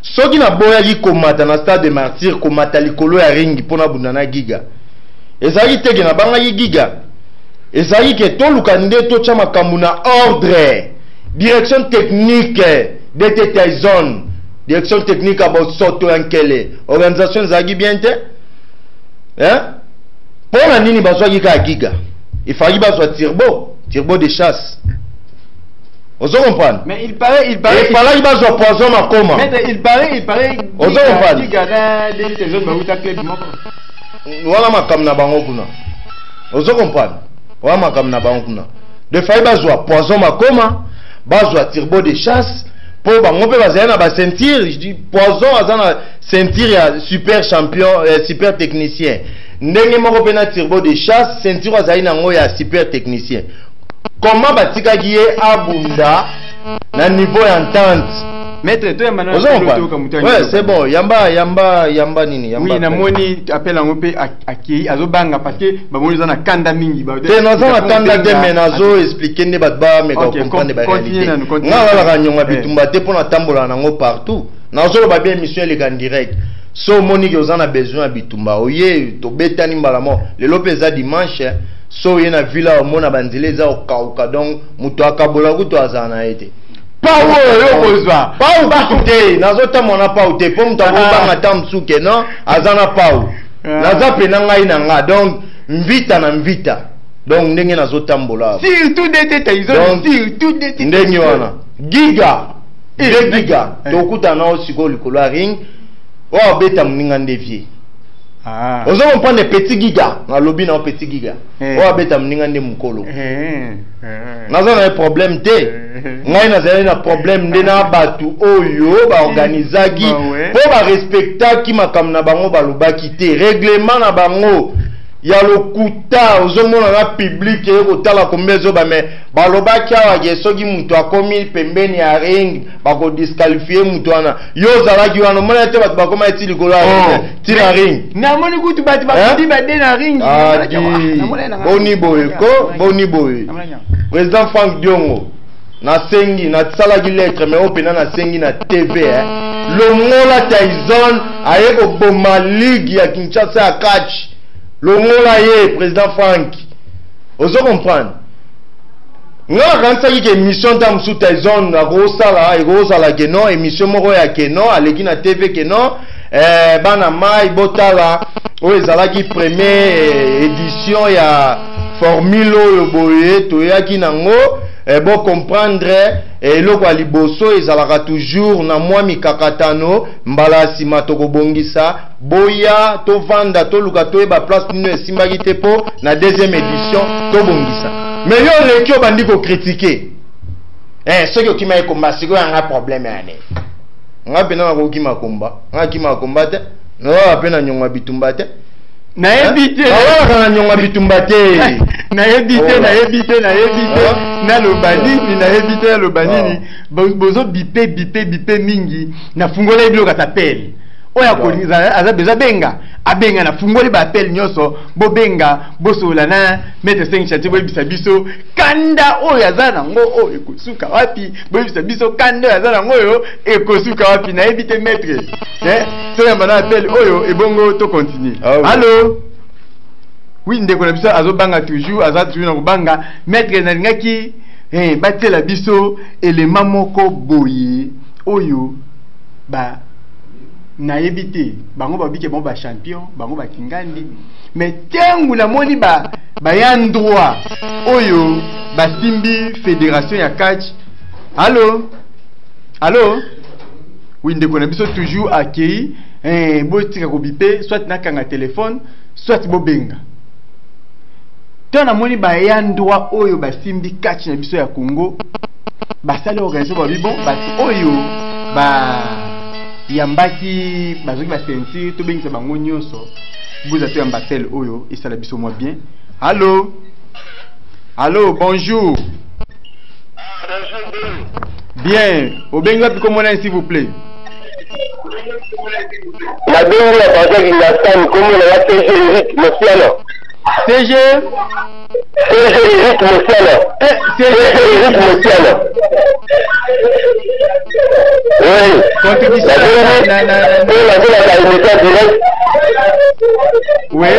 soki na boya ki komata na stade de martyr komata likolo ya ring pona bunda na giga ezali teke na banga yi giga ezali ke toluka nde tocha makambo na ordre direction technique DT Tyson direction technique about soto yankele organisation zagi bien te. Pour la nini bazwa kika giga il fallait bazwa turbo de chasse. Vous comprenez? Mais il paraît il fallait bazwa poison makoma. Mais il paraît vous comprenez? Giga na des saisons ba uta club moko. Wala makam na bango kuna. Vous comprenez? Wala makam na bango kuna. De fallait bazwa poison makoma, bazwa turbo de chasse. Pour bango pe bazana na ba ceinture, je dis poison azana ceinture ya super champion super technicien. Ndenge moko pe na turbo de chasse ceinture azali nango ya super technicien. Comment batika giye abunda na niveau entente. Maître toi maintenant ouais c'est bon yamba nini yamba. Oui na moni appel en pe aki azobanga parce que ba moni za na kanda mingi ba. Te na za na kanda de menazo expliquer ne ba me ko comprendre ba réalité. Na wala ka nyonga bitumba te pona tambola nango partout. Na zo ba bien mission les gars direct. So moni que na besoin bitumba oye to betani mbala mo le lopeza dimanche so yena villa o mona banzile za o kauka donc muto akabola kuto azana ete. Pau yo kozwa pau bakute nazota mona pau te po mto banga tamsuke no azana pau naza pena ngai na nga donc mvita donc ndenge nazota mbola surtout des Tyson surtout des ndenge wana giga tokuta na osiko likolo ring o beta mninga ndevie ozo comprendre petit giga na lobi na petit giga o abeta mninga nde mukolo naza na problème te ngai nazali na problème nde na batu oyo ba organizaki po ba respectaki makambo na bango balobaki te règlement na bango ya lokuta ozomona na public ekotala kombezo ba me balobaki awa ke soki mutu akomi pembeni ya ring bako disqualifier mutu wana yo zalaki wana mona te batu bakoma eti likolo ya tira ring na moni kutu batu bakodi ba de na ring boni boy président Frank Diongo na sengi na salaki lettre mais opena na sengi na TV le mola Tyson aye ko boma ligue ya Kinshasa ya catch le mola ye président Frank ozo comprendre nga kanisa ki émission ta musu Tyson na go sala ke non émission moko ya ke non aleki na TV ke non bana mai botala o ezalaki première édition ya formule oyo boye toyaki nango bon comprendre eloko ya liboso ezalaka toujours na mwa mikakatano mbala sima tokobongisa boya tovanda toluka toyeba place nino esimbaki te po na deuxième édition tobongisa mais yo leki obandi kocritiquer soki okima ekomba sikoyo yanga problème yane nga pena nakokima komba nga kima komba te nawa pe na nyonga bitumba te na ebite na nyonga bitumba te Naebite na lobanini naebite na lobanini bozo bipe mingi na fungola ibilo katapel oya kolinza aza beza benga abenga na fungoli ba appel nyoso bo benga bosola na mete 5 chantier bo bisa biso kanda oya aza ngo o ekosuka wapi bo bisa biso kanda aza ngo yo ekosuka wapi na ebite maître so ya bana appel oyo ebongo to continue. Allô. Oui, ndeko na biso azobanga toujours aza toujours na kobanga maître na lingaki batela biso élément moko boye oyo ba na ebité bango babike bon ba champion bango ba kingandi mais tengu na moni ba yandroit oyo ba simbi fédération ya catch. Allô. Oui, ndeko na biso toujours accueilli bo tika ko bipé soit na kanga téléphone soit bo benga tona moni ba yandroit oyo ba simbi catch na biso ya Congo ba sale organisation ba bibon ba oyo ba yambaki bazoki ba sentir to bengisa bango nyonso vous êtes en battle oyo et ça la biso moi bien. Allô, bonjour. Bien, au benga puis comment s'il vous plaît. La benga la personne qui n'a pas comment la CG Mosiano. CG Mosiano. CG Mosiano. Oui. Contribution oui.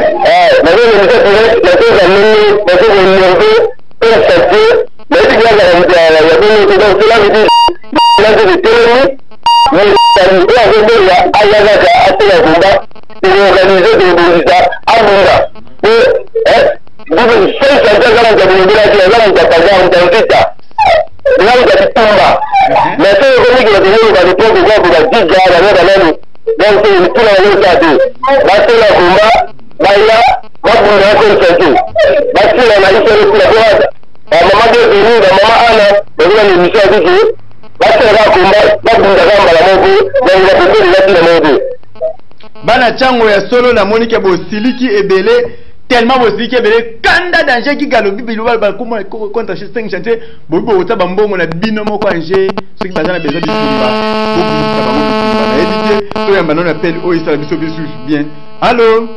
Bana chango ya solo na monike bosiliki ebele tellement bosiliki ebele kanda danger ki galobi biluba ba comment contre 5 chantier bobo ota bambongo na bino moko anje ceux qui bazana besoin bisimba bobo bango na éviter to ya banana appel o isa biso bisu bien. Allô,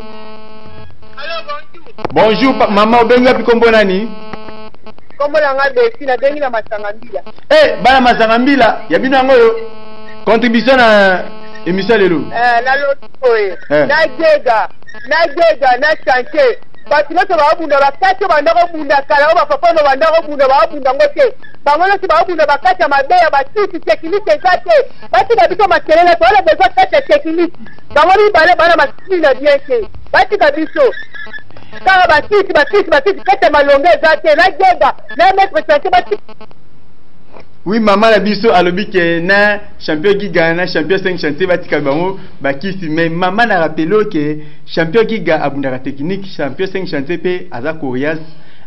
bonjour maman obenga pi kombo nani kombo na nga Besi na bengi na Masangambila bana Masangambila ya bino ngoyo contribution na émission lelo na lotoye na jega na chantier batu nyonso baabunda bakati bandako bunda kala o bapapa no bandako bunda baabunda ngo te bango nyonso baabunda bakati ya mabeya batisi teknike eza te batika biso makelele toole besoin kati ya teknike bango mibale bana masini na bien te batika biso kaka batisi kati ya malonge eza te na jega na maître chantier batisi. Oui, maman la biso alobi ke na champion Giga na champion 5 chantier batika bango bakisi mais maman na rappelo ke champion Giga abundaka technique champion 5 chantier pe aza coriace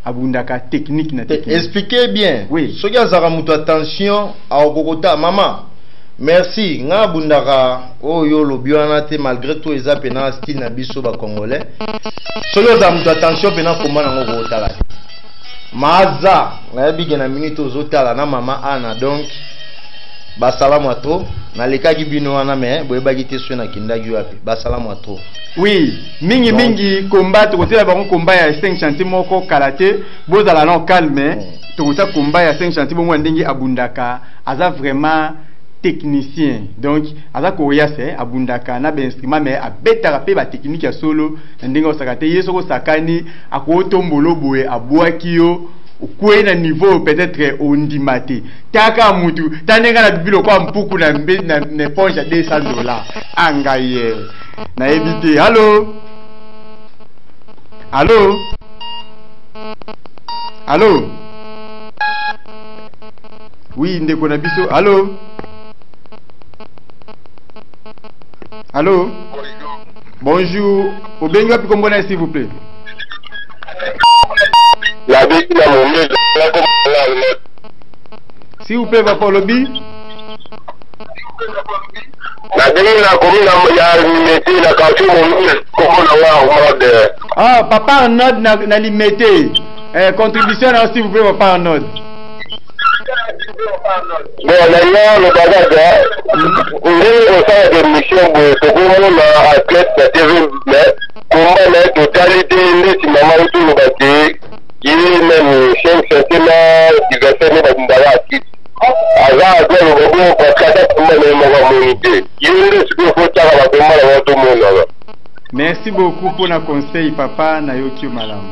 abundaka technique na technique. Expliquez bien. Oui. Soki azaka mutu attention a okokota maman. Merci nga abundaka oyo lobi wana te malgré tout eza pena style na biso ba congolais. Soki azaka mutu attention pena komba nango kokotala. Maza na bige na minute ozotala na mama ana donc basalamu ato na lekaki bino wana mais boyebaki te so na kindaki wapi basalamu ato. Oui, mingi combat to kotela bango combat ya 5 chantier moko karaté bozala non calme to kotela combat ya 5 chantier bongo ndenge abundaka aza vraiment technicien donc aza koyase abundaka na ba instrument mais abetaka pe ba technique ya solo ndenge osakate yeso ko sakani akotombolo boye abwaki yo ukwe na niveau peut-être ondimate taka mutu tanenga na bibilo kwa mpuku na na poncha $200 angaye na éviter. Allô. Oui, ndeko na biso. Allô. Bonjour. Obenga pi kombo na s'il vous plaît. La bête na momé s'il vous plaît papa lobby. La bête na komi na ya meti na kafu momé kombo na wa mode Ah, papa Arnold n'a limité. Contribution s'il vous plaît, papa Arnold. Bon, maintenant, le bagage, on est au sein de mission pour le athlète de TV, mais comment la totalité de maman tout le bâti, il est même chien sentiment, diversé, mais dans la petite. Alors, le robot, pour cada pour le monde, il est ce qu'il faut faire pour moi, tout le monde. Merci beaucoup pour le conseil, papa Nayoki Malam.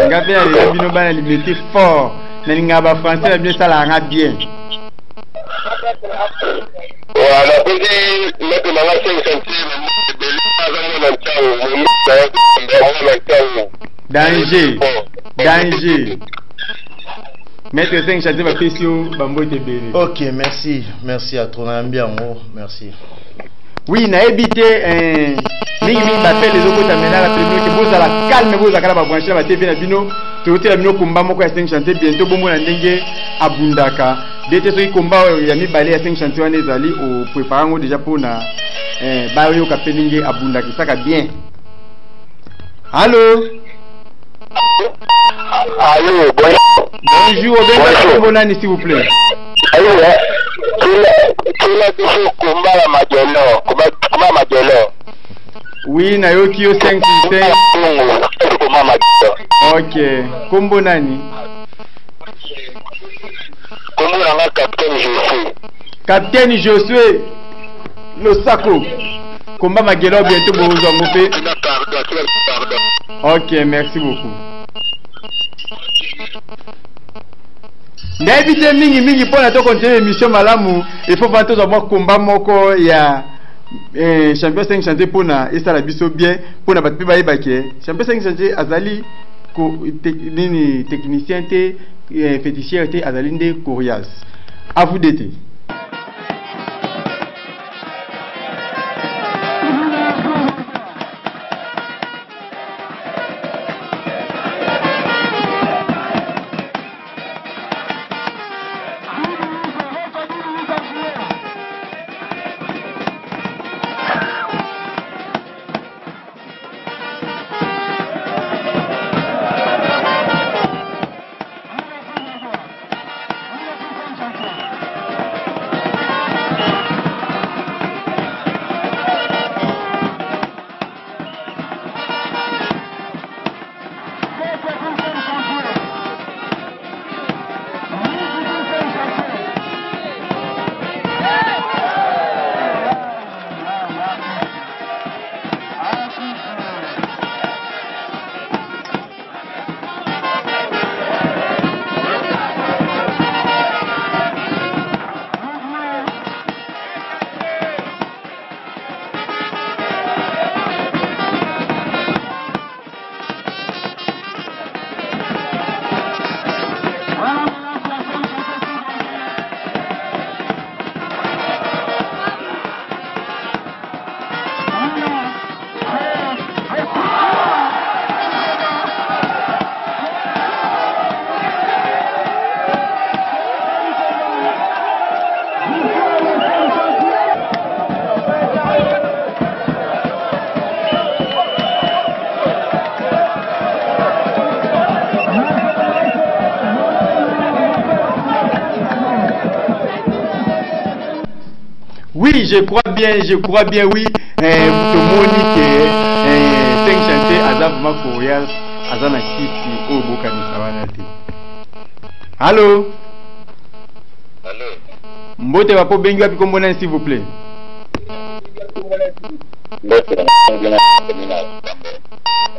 Ngabe ya bino bana limité fort. Na ngaba français na bien ça la rend bien. Voilà, petit mettre dans la 5 centimes danger. Danger. Mettre 5 centimes va question bambo te bélé. OK, merci. Merci à ton ami merci. Oui, na évité mingi m'appelle les autres tamena la première que vous la calme vous akala ba brancher ba TV na bino to te la bino komba moko ya 5 chantier bientôt bombo na ndenge abundaka dete so komba ya mibale ya 5 chantier wana ezali au préparango déjà pour na ba yo ka peninge abundaka saka bien. Allô? Allô, bonjour, bonjour, s'il vous plaît. Allô, oui, Nayoki au 5 OK. Kombo nani? Kombo nanga Capitaine Josué. Capitaine Josué. Le Sako. Komba Magelo bientôt bozo mopé. OK, merci beaucoup. N'évitez mingi pour la continuer l'émission malamu, il faut voir tous avoir combat moko ya champion 5 chantier pour na et ça la biso bien pour na batpi baye baké champion 5 chantier azali ko nini technicien té féticheur té azali ndé Corias à vous d'été. Oui, je crois bien, oui. Tout le monde dit que 5 chantiers Azab Corias, Azana Kiti, Obokani Savanati. Allô? Allô? Mbote va pas bengi wapi kombona s'il vous plaît.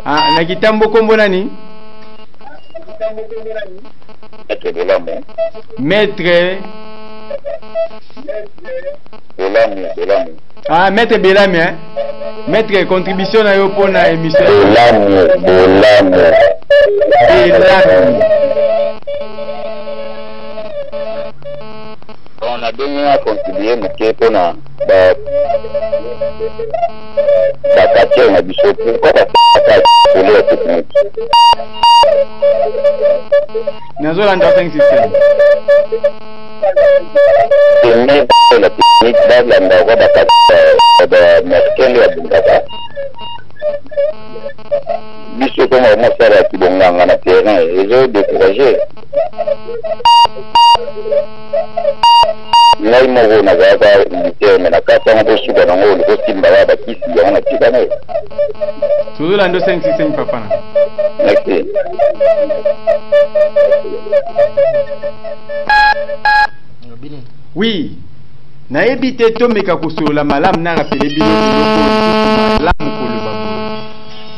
Ah, na kitambo kombona ni? Maître Belamu. Ah, Maître Belamu, hein? Maître, contribution à yo pour la émission. Belamu. On a donné à contribuer, mais pour la quartier, on a dit pourquoi pour les techniques. Nous avons un système. la technique balanda kwa bakati merkele ya bungaka biso koma mosala ya kibonganga na terrain ezo découragé ngai moko nazalaka militaire me na kati yango bosuka nango likosimba ya bakisi yango na tika naye tozolanda 565 papa na merci. Oui, nayebi te tomeka kosolola malamu na rapele bino malamu koloba.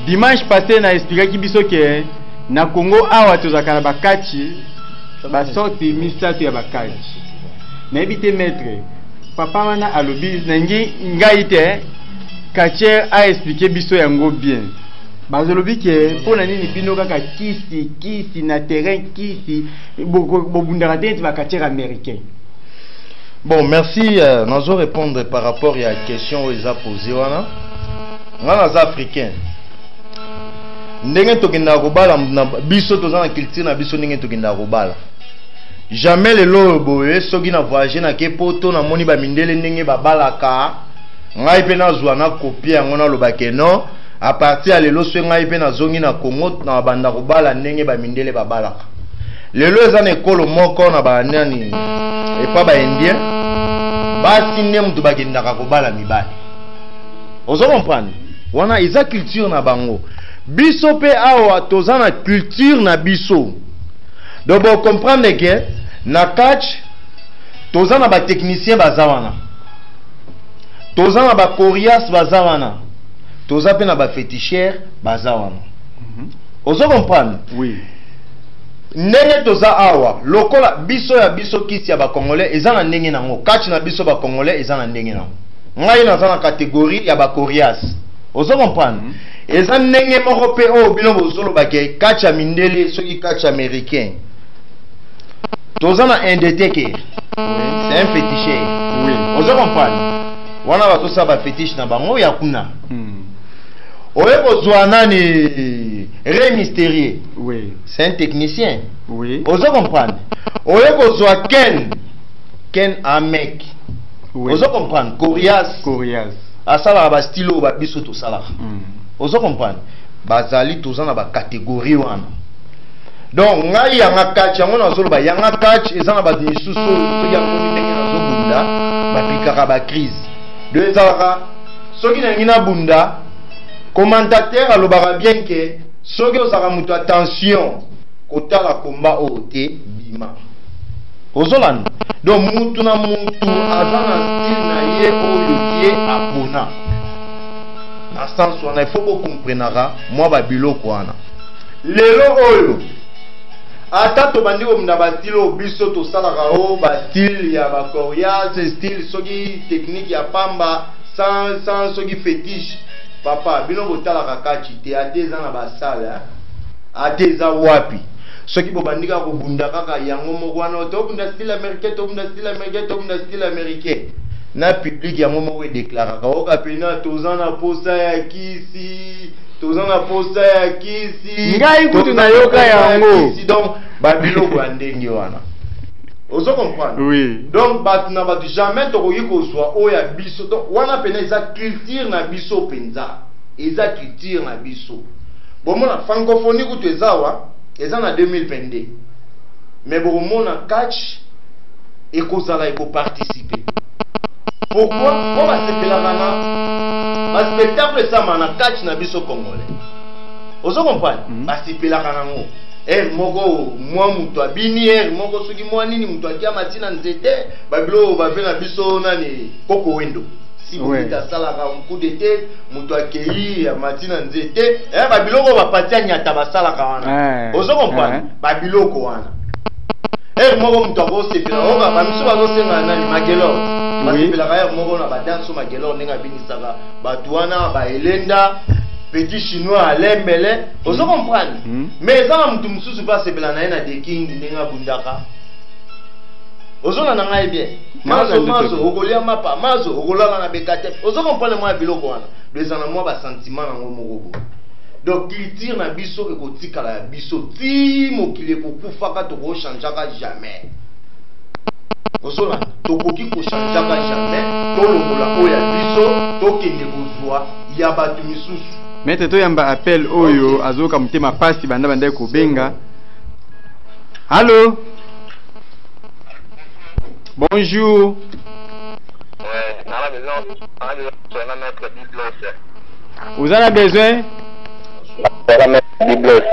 Dimanche passé na expliquaki biso ke na Congo awa tozaka na bakati ba sorti misato ya bakati. Nayebi te maître papa wana alobi nangi ngai te Kacher a expliqué biso yango bien. Bazolobi ke pona nini bino kaka kisi na terrain kisi bobundaka te ba Kacher américain. Bon, merci. Nous allons répondre par rapport à la question qu'ils ont posée. Nous sommes africains. Jamais les loboé, ceux qui n'ont voyagé na kepoto na moni ba mindele ndenge ba balaka. Ngai pe na zwa na copie ngona lobake non. À partir de lelo so ngai pe na zongi na Congo na banda ko bala ndenge ba mindele ba balaka. Lelo eza na ekolo moko na ba nani et pas ba indien. Basi ne mtu bakendaka ko bala mibali. Ozo comprendre? Wana eza culture na bango. Biso pe awa toza na culture na biso. Donc vous comprenez que na catch toza na ba technicien bazawana. Toza na ba corias bazawana. Toza pe na ba féticheur bazawana. Ozo comprendre? Oui. Ndenge toza awa lokola biso ya biso kiti ya ba congolais eza na ndenge nango. Catch na biso ba congolais eza na ndenge nango. Ngai na za na catégorie ya ba corias. Ozo comprendre? Eza ndenge moko pe o bino bozolo ba ke catch ya mindele soki catch américain. Toza na NDTK. C'est un féticheur. Oui. Ozo comprendre? Wana ba tosa ba fétiche na bango ya kuna. Oye kozwa nani Ré Mystérieux. Oui. C'est un technicien. Oui. Ozo comprendre? Oye kozwa Ken Amek. Oui. Ozo comprendre? Corias. Asala ba stylo ba biso to sala. Ozo comprendre? Bazali toza na ba catégorie wana. Donc ngai yanga catch yango na zolo ba yanga catch ezana ba misusu to ya koni ndenge na zobunda ba pikaka ba crise. De ezaka soki na ngina bunda commentateur alobaka bien que soki ozaka mutu attention kotala komba ote bima. Ozolani. Donc mutu na mutu azana style na ye oyo tie apona. Na sens wana il faut que comprendra moi ba biloko wana. Lelo oyo ata to bandi ko mna ba style biso to salaka o ba style ya ba Korea, style soki technique ya pamba sans soki fétiche. Papa, bino botala kakachi te ateza na basala ateza wapi soki bobandika ko bunda kaka yango moko wana to bunda style américain to bunda style américain to bunda style américain na public yango moko déclara ka oka pena tozana posa ya kisi tozana posa ya kisi ngai kutu na yoka yango donc babilo ko ndenge wana. Ozo comprendre? Oui. Donc batna batu jamais tokoki kozwa oya biso. Donc wana pena eza culture na biso penza. Eza culture na biso. Bon mona francophonie kutu ezawa eza na 2022. Mais bon mona catch et kozala eko participer. Pourquoi? On va se faire la spectacle ça mana catch na biso congolais. Ozo comprendre? Ba se faire la moko mwa mutu abini moko soki mwa nini mutu akia matina nzete babilo bavena biso nani koko wendo si bita sala ka coup de tête mutu akei ya matina nzete babiloko bapatia nyata basala ka wana ozo comprendre babiloko wana moko mutu akosepela oka bamiso bazosenga nani magelo basepela ka moko na badanso magelo ndenge abinisaka batu wana baelenda petit chinois à l'embele, vous comprenez? Mais ça, on ne se pas c'est blanc na de king n'enga bundaka. Ozo na ngai bien. Mazo okolia mapa, mazo okola na bekate. Ozo comprenez moi biloko wana. Les ana moi ba sentiment na ngomoko. Donc culture na biso e kotika la biso ti mokile ko kufa ka to ko changeaka jamais. Ozola, tokoki ko changeaka jamais, tolongola oya biso, tokende kozwa ya batu misusu. Maître to yamba appel oyo azoka mutema pasi banda ko benga. Allô? Bonjour. Ouais, dans la maison, on a notre Biblos. Vous en avez besoin? On a notre Biblos.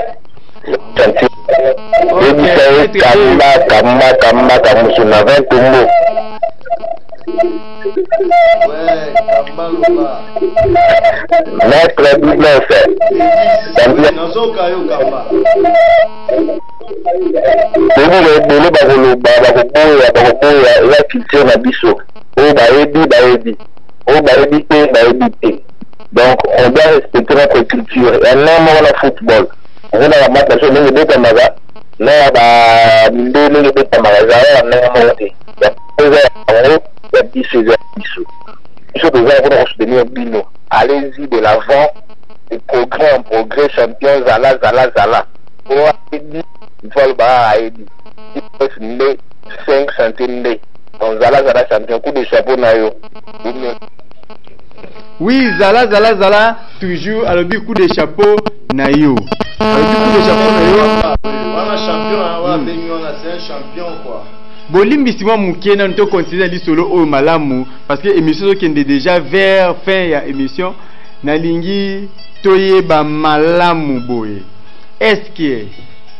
Maître Biblos. Donc on doit respecter notre culture. Et non, on a football. On a la match, on a des tamaga. On a des tamaga. On a des tamaga. Allez-y de l'avant, de progrès en progrès, champion, Zala. Pour Aedi, il faut le bas à Aedi. Il faut se 5 centimes. Donc Zala, champion, coup de chapeau, Nayo. Oui, Zala, toujours à le but coup de chapeau, Nayo. À le but coup de chapeau, Nayo. On a champion, c'est un champion, quoi. Bolimbi si moi mukena nto continuer li solo o malamu parce que émission qui est déjà vers fin ya émission na lingi toyeba malamu boye. Est-ce que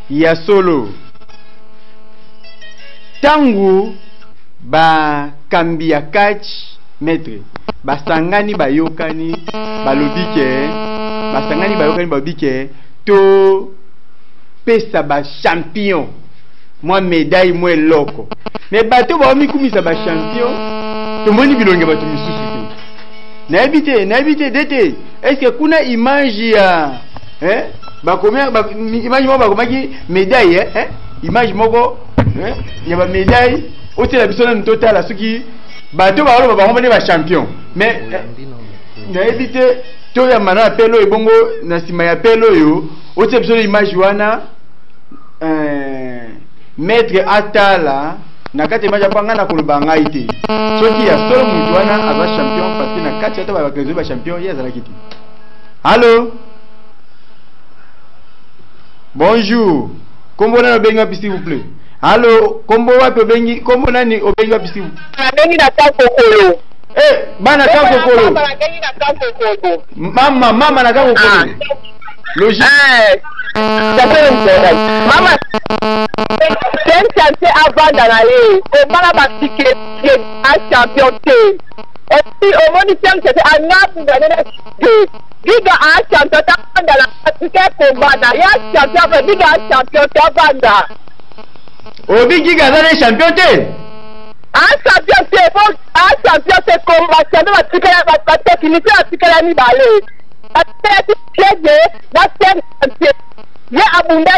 ya solo tangu ba kambia catch maître basangani bayokani balobike basangani bayokani babike to pesa ba champion moi médaille moi loko mais bateau ba mi kumisa ba champion to moni bilonge bato misusu te na éviter dete est-ce que kuna image ya ba combien ba image mo ba komaki médaille image moko ya ba médaille ote la biso na total soki bateau ba lo ba ngomene ba champion mais na éviter to ya mana apelo ebongo na sima ya apelo yo ote biso image wana maître atala nakati maja panga na kuluba ngai te soki ya solo mutu wana aba champion parce que na kati ata ba kezo ba champion ya zala kiti. Allô? Bonjour. Kombo na benga pi s'il vous plaît. Allô, kombo wapi bengi kombo nani obenga pi s'il vous plaît. Bengi na Kankokolo. Bana Kankokolo. Mama na Kankokolo. Logique. Maman, c'est un chantier avant d'aller. On va la pratiquer un champion. Et puis, au moins, c'était un arbre de Diga un champion dans la pratique combat. Il y a un champion, diga un champion Tabanda. Obi Giga dans les champions. Un champion, c'est bon. Un champion, c'est combat. C'est la pratique, la pratique, la nibale. Ya abunda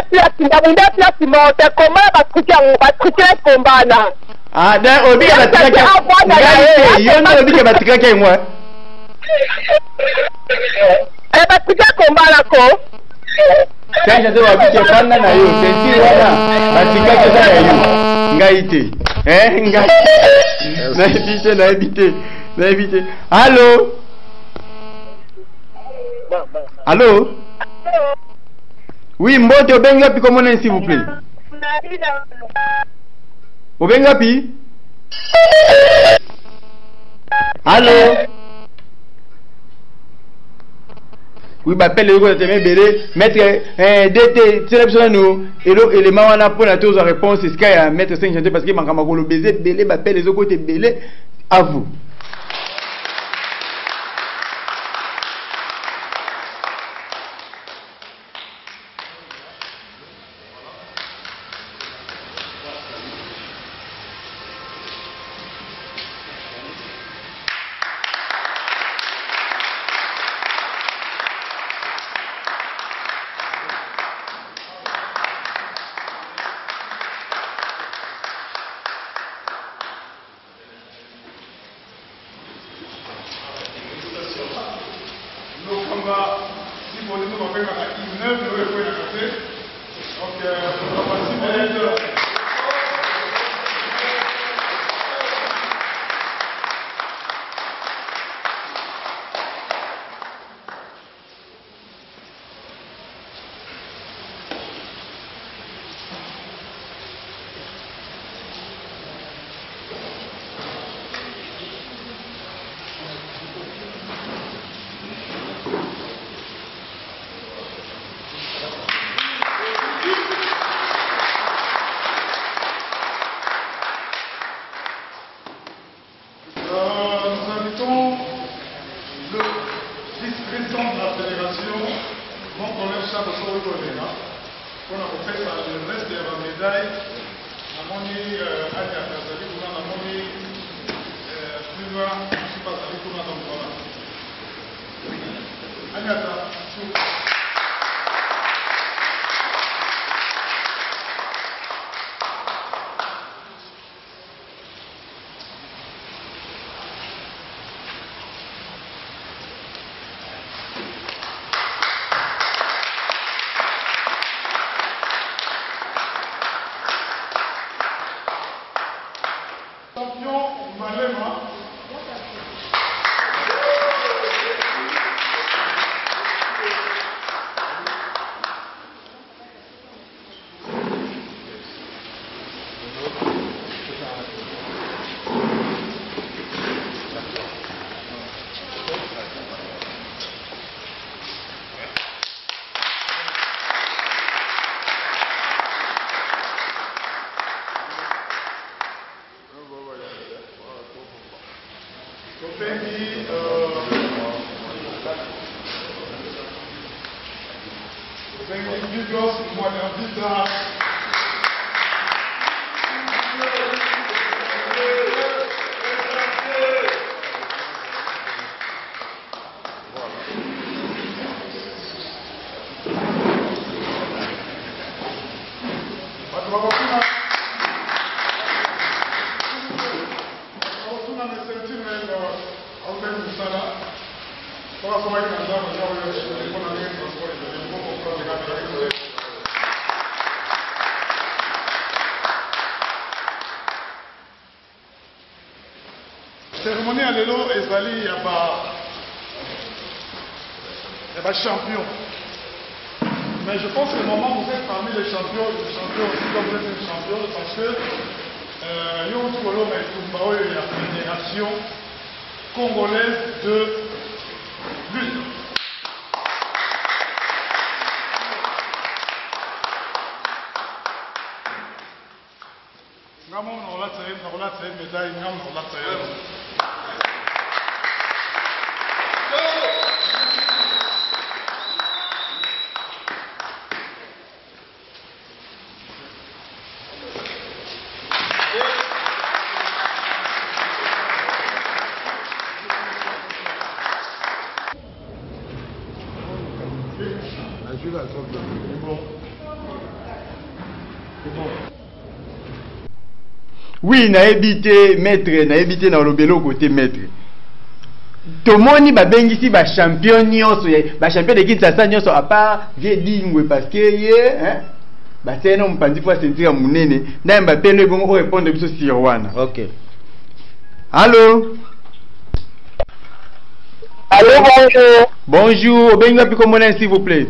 plasi monte comment batrika kombana. Ah da obi ya batrika yono obi ya batrika ke moi. Batrika kombana ko. Kanja ndo obi ke fanda na yo senti wana batrika ke za yo. Ngaite. Ngaite. Na éviter. Allô? Allô? Oui, Mbote, obenga pi comment s'il vous plaît? Obenga pi? Allô? Oui, bah appelle le gars de belé, maître DT, c'est la nous élément wana pour la tous réponse c'est ce qu'il y a maître 5 chantier parce que makama ko le baiser belé bah appelle les autres côté belé à vous. ntango soko ekolenga mpona kopesa le reste ya bamédaille namoni aliaka azali kuna namoni priva supa azali kuna na mokona aliaka cérémonie à l'élo ezali ya champion. Mais je pense que le moment où vous êtes parmi les champions aussi comme vous êtes un champion parce que yo tukolo na etumba oyo ya fédération congolaise de lutte. Ngamo na olata médaille ngamo na olata Oui, na évité maître, na évité na lobelo côté maître. Tomoni ba bengisi ba champion nyonso, ba champion de Kinshasa nyonso à part vie dingwe parce que hein ba tena mpandi fois sentir munene, na Mbappé le bon répondre biso sur wana. OK. Allô? Allô, bonjour. Bonjour, benga pi comment s'il vous plaît?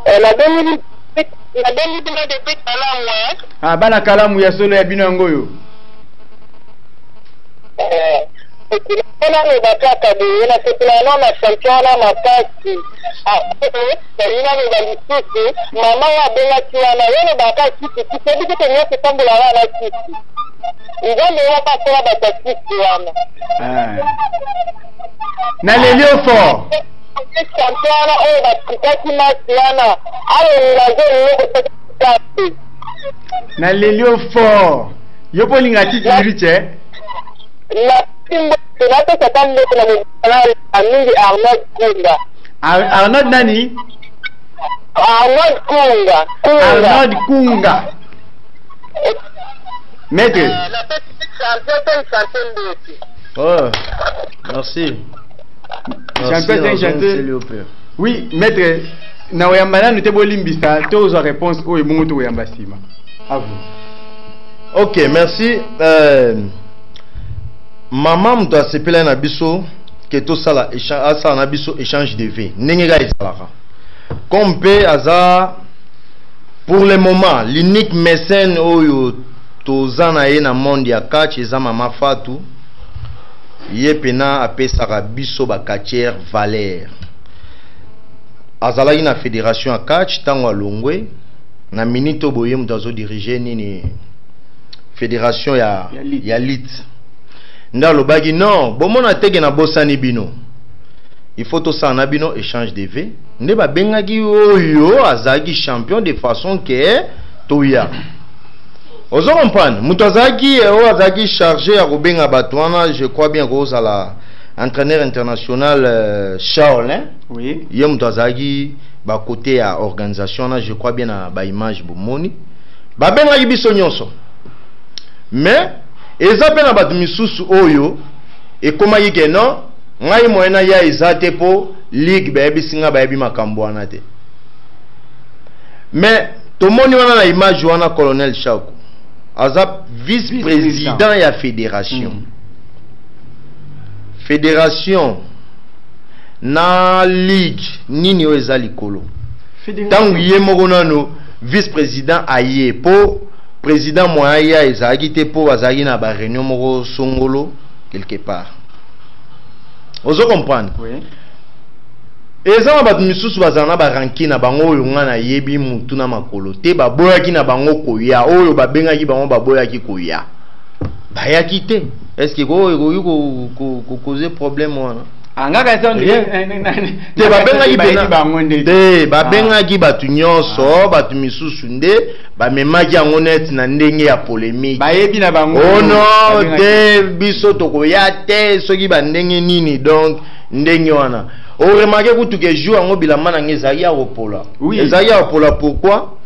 La demi de Kalamu. Ah, bana Kalamu ya solo ya bino yangoyo. Ela ni bakaka de na sepelano na champion na makasi. Ah, ina ni balisusi, mama ya benga kiana, yene bakaki kiti, sebi ke nyote tambula wana kiti. Ngambe ya pakola batakisi wana. Ah. Na lelio fort. Champion oyo batikaki masiana, ayo ngazo na lelio fort. Yo polinga tiki riche. La timbo na pesa tambo na amini Arnold Kunga. Arnold nani? Arnold Kunga. Arnold Kunga. Maître. La pesa Oh, merci. Champion chanteur. Oui, maître. Na oyambana nous te bolimbisa, tu as réponse au ebongo to oyamba sima. À vous. OK, merci. Maman mto asepela na biso que to sala échange na biso échange de vie. Nengega ezalaka. Comme pe aza pour le moment l'unique mécène oyo tozana ye na monde ya catch eza mama Fatou. Ye pena apesaka biso ba catcher Valère. Azalaki na fédération à catch tango alongwe na minito boye mto azo diriger nini fédération ya lit. Nda lobaki non bomona teke na bosani bino il faut tout ça en abino échange de V. Ne ba bengaki oyo azaki champion de façon que toya. Ozo comprendre. Mutazaki o azaki chargé à Rubenga Batouana, je crois bien que la entraîneur international Charles, hein? Oui. Yé Mutazaki ba côté à organisation, je crois bien à ba image bomoni. Ba bengaki biso nyonso. Mais ezape na batu misusu oyo et comment yike non ngai moyena ya ezate po ligue ba bisinga ba bi makambo wana te. Mais tomoni wana na image wana colonel Chakou azap vice-président ya fédération. Fédération na ligue nini o ezali kolo. Tangu ye moko nano vice-président aye po président moya ezaki te po azaki na ba réunion moko songolo quelque part. Ozo comprendre? Oui. Eza ba misusu bazana ba ranki na bango oyo nga na yebi mutu na makolo te ba boyaki na bango koya oyo ba bengaki bango ba boyaki koya. Ba yaki te. Est-ce que ko causer problème wana? Angaka te ba bengaki bena te ba bengaki batu nyonso batu misusu nde ba memaki yango net na ndenge ya polémique. Ba yebi na bango. Oh non, te biso tokoya te soki ba ndenge nini donc ndenge wana. O remarqué que tu joues en bilama na ngezaya opola. Oui. Ezaya opola pourquoi?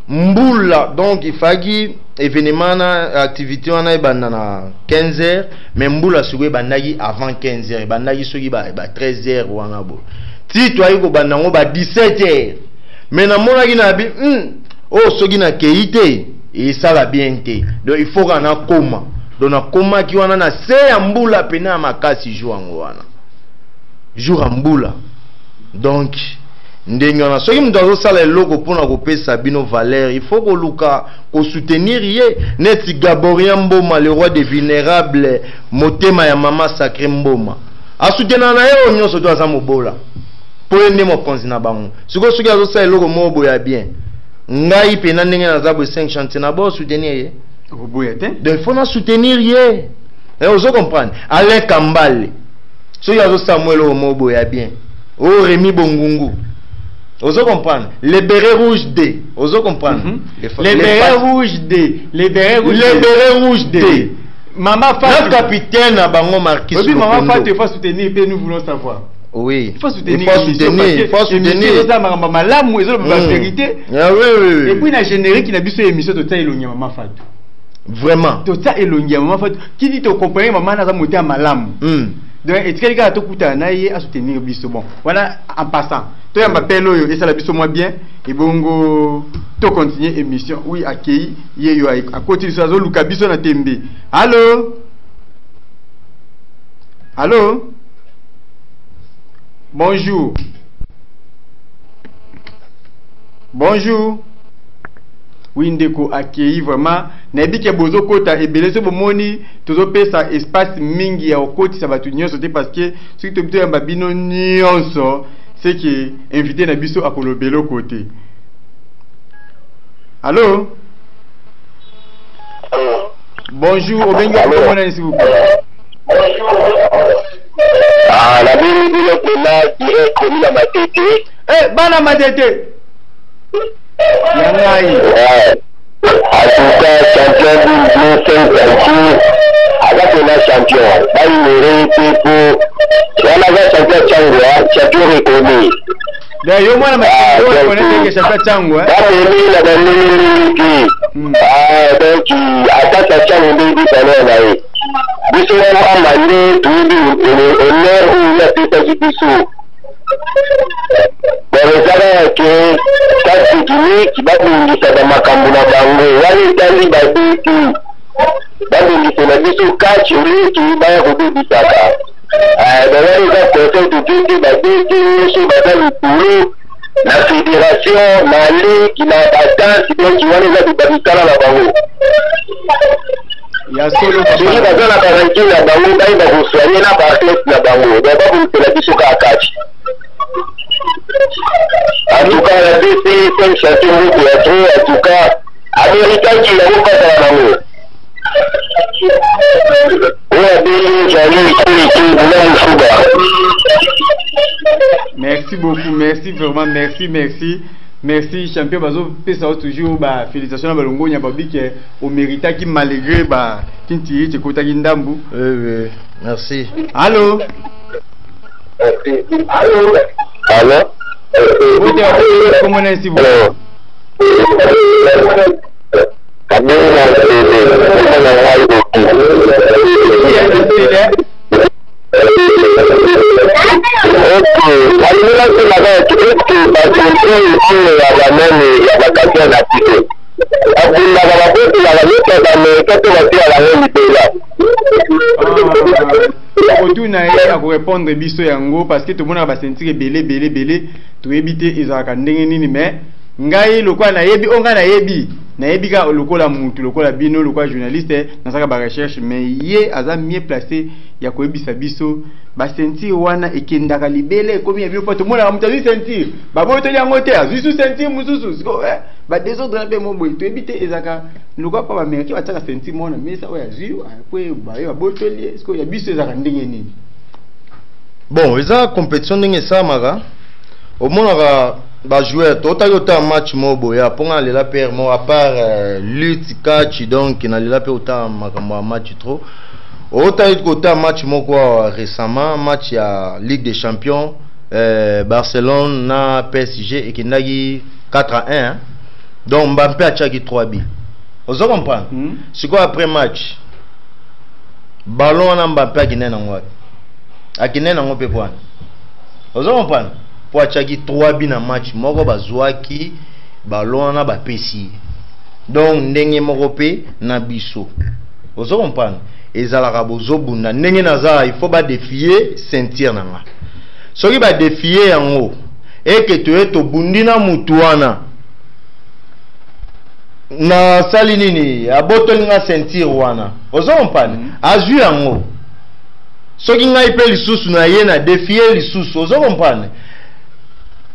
Mboula donc il fagi événement na activité wana ebanda na 15h mais mboula suwe bandaki avant 15h bandaki soki ba 13h wana bo. Ti toi ko banda ngo ba 17h. Mais na mona ki na bi oh soki na keite et ça va bien te. Donc il faut qu'on a koma. Donc na koma ki wana na se ya mboula pena makasi jour ngo wana. Jour en boula. Donc, ndengana soki mdazo sala eloko pona kopesa bino valeur, il faut ko luka ko soutenir ye neti Gaborien Mboma le roi des vulnérables motema ya mama sacré Mboma. A soutenir na yo nyonso to aza mobola. Po ende mo konzi na bango. Siko soki azo sala eloko mo boya bien. Ngai pe na ndenge na zabo 5 chantier na bo soutenir ye. Boya te. Donc il faut na soutenir ye. Et vous comprenez? Alain Kambale. So yazo Samuel Omobo ya bien. Oh Rémi Bongungu. Ozo comprendre. Les bérets rouges D. Ozo comprendre. Les bérets rouges D. Les bérets rouges D. Les bérets rouges D. Maman Fatou. Notre capitaine a bango Marquis. Oui, Maman Fatou, il faut soutenir et nous voulons savoir. Oui. Il faut soutenir. Il faut soutenir. Il faut soutenir. La vérité. Ah oui. Et puis la générique qui n'a plus émission de taille Elonia Maman Fatou. Vraiment. De taille Elonia Maman Fatou. Qui dit te compagnie Maman n'a pas monté à Malam. Donc, et quelqu'un a tout coûté à soutenir biso bon. Voilà, en passant. Toi, il m'appelle et ça la biso moi bien. Et bon, tu continues l'émission. Oui, accueilli. À côté de ça, Luka biso na tembe. Allô? Allô? Bonjour. Bonjour. Oui, ndeko accueilli vraiment. Nabi ke bozo kota et belese bomoni tozo pesa espace mingi ya okoti sa batu nyonso te parce que ce que tu ba bino nyonso c'est que invité na biso a kolobelo côté. Allô? Bonjour, obenga komona s'il vous plaît. Ah, la vie de la direct comme la matete. Eh, bana matete. Yangai. En tout cas, champion du 5 avec le champion. Pas une pour on a champion Tchangwa, champion reconnu. D'ailleurs, moi, je connais que champion Tchangwa. Donc, attaque à Tchangwa, là. Biso a mandé tout honneur ou la tête du biso. Bon, ça que ça technique qui va nous dire dans ma camona bango. Wali tali ba tout. Ba nous dire la biso catch lui qui va redoubler bisaka. D'ailleurs, il va penser tout ba tout sur ba pour la fédération, la ligue, la bataille, qui va les habitants la bango. Il y a solo qui va dans la garantie la bango, il va vous soigner la basket la bango. D'abord vous la biso catch. En tout cas, la DC, c'est un champion de théâtre. En tout cas, Américain qui l'a pas dans la main. Merci beaucoup, merci vraiment, merci champion Bazo pesa toujours ba félicitations à Balongo nya babi que au mérita qui malgré ba kinti te kota kindambu. Oui, merci. Allô? Allô? Comment est-ce vous? À répondre biso yango parce que tout le monde va sentir belé to éviter ezaka ndenge nini mais ngai lokwa na yebi onga na yebi ka lokola mutu lokola bino lokola journaliste na saka ba recherche mais ye aza mieux placé ya ko ebisa biso ba sentir wana ekendaka libele komi ya biso to mona mutazi sentir ba boto yango te azusu sentir mususu ba désordre na pe mo boy to éviter ezaka lokwa pa ba américain ba tsaka sentir mona mais ça oya zu ko ba yo boto li est-ce que ya biso ezaka ndenge nini? Bon, eza compétition ndenge ça mara au monaka ba joueur tota match mobo ya ponga lela père mo à part lutte catch donc na lela pe autant makambo match trop autant match moko récemment match ya Ligue des Champions Barcelone na PSG et kindagi 4-1 donc Mbappé a tchaki 3 buts. Vous comprenez? C'est quoi après match ballon na Mbappé a kiné na ngwa akine na ngope pwana. Vous comprenez? Pour achaki 3 buts na match moko bazwaki ballon na ba pesi. Donc ndenge moko pe na biso. Vous comprenez? Ezalaka bozo bunda ndenge naza il faut ba défier sentir nanga. Soki ba défier yango et que tu es to bundina mutuana na sali nini abotolinga sentir wana. Vous comprenez? Azu yango soki ngai pe lisusu na ye na défier lisusu ozo comprendre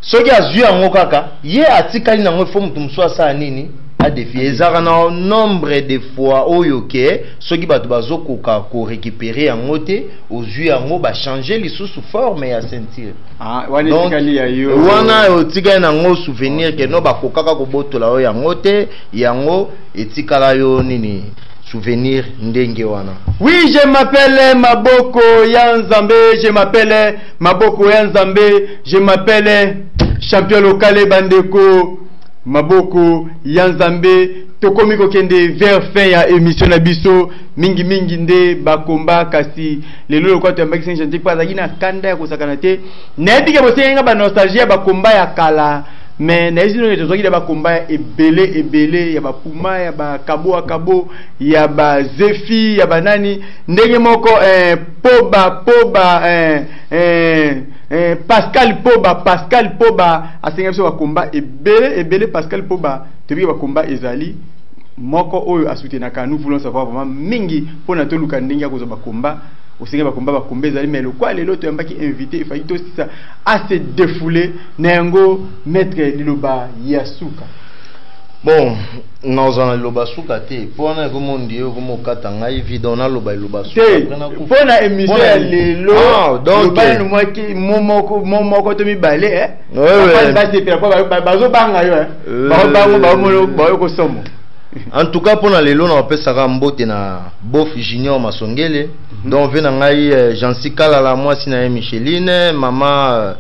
soki azu yango kaka ye atikali nango fo mutu musu asa nini a défier ezaka na nombre de fois oyo ke soki bato bazokoka ko récupérer yango te ozu yango ba changer lisusu forme ya sentir wana otikali nango souvenir ke no bakokaka kobotola oyo yango te yango etikala yo nini souvenir ndenge wana. Oui, je m'appelle Maboko Yanzambe, je m'appelle Maboko Yanzambe, je m'appelle champion local Bandeko Maboko Yanzambe. Tokomi kokende vers fin ya émission na biso mingi nde bakomba kasi lelo kwa to mbaki senje kwa zagina kanda ya kosakana te na ebike bosenga ba nostalgie bakomba ya kala mais na ezino to zagina bakomba ebele ya bapuma ya ba kabo ya ba zefi ya banani ndenge moko poba Pascal Poba asenga biso bakomba ebele Pascal Poba tebike bakomba ezali moko oyo asutenaka. Nous voulons savoir vraiment mingi pona to luka ndenge ya kozo bakomba osenga bakomba ezali mais le quoi lelo to yambaki invité il fallait aussi ça à se défouler nango maître Liloba Yasuka. Bon, nous en loba suka te pona ko mondi yo ko mokata ngai vidéo na loba suka pona émission lelo donc nous moi qui momoko to mi balé ba se pera ba bazo banga yo ba ko somo. En tout cas pona lelo na opesaka mbote na Bof Junior Masongele donc vena ngai Jansi Kalala moi sina Micheline maman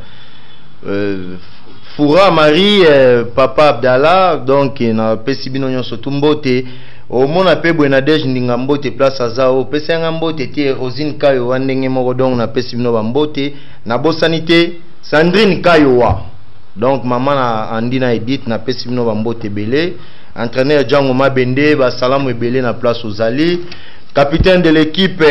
Foura Marie papa Abdallah donc na pesi bino nyonso tumbote o mona pe Bwenadej ndinga mbote place azao pesi nga mbote tie Rosine Kayo wandenge moko donc na pesi bino ba mbote na bosanité Sandrine Kayowa donc maman na Andina Edith na pesi bino ba mbote belé entraîneur Django Mabende ba salamu ebele na place Ozali capitaine de l'équipe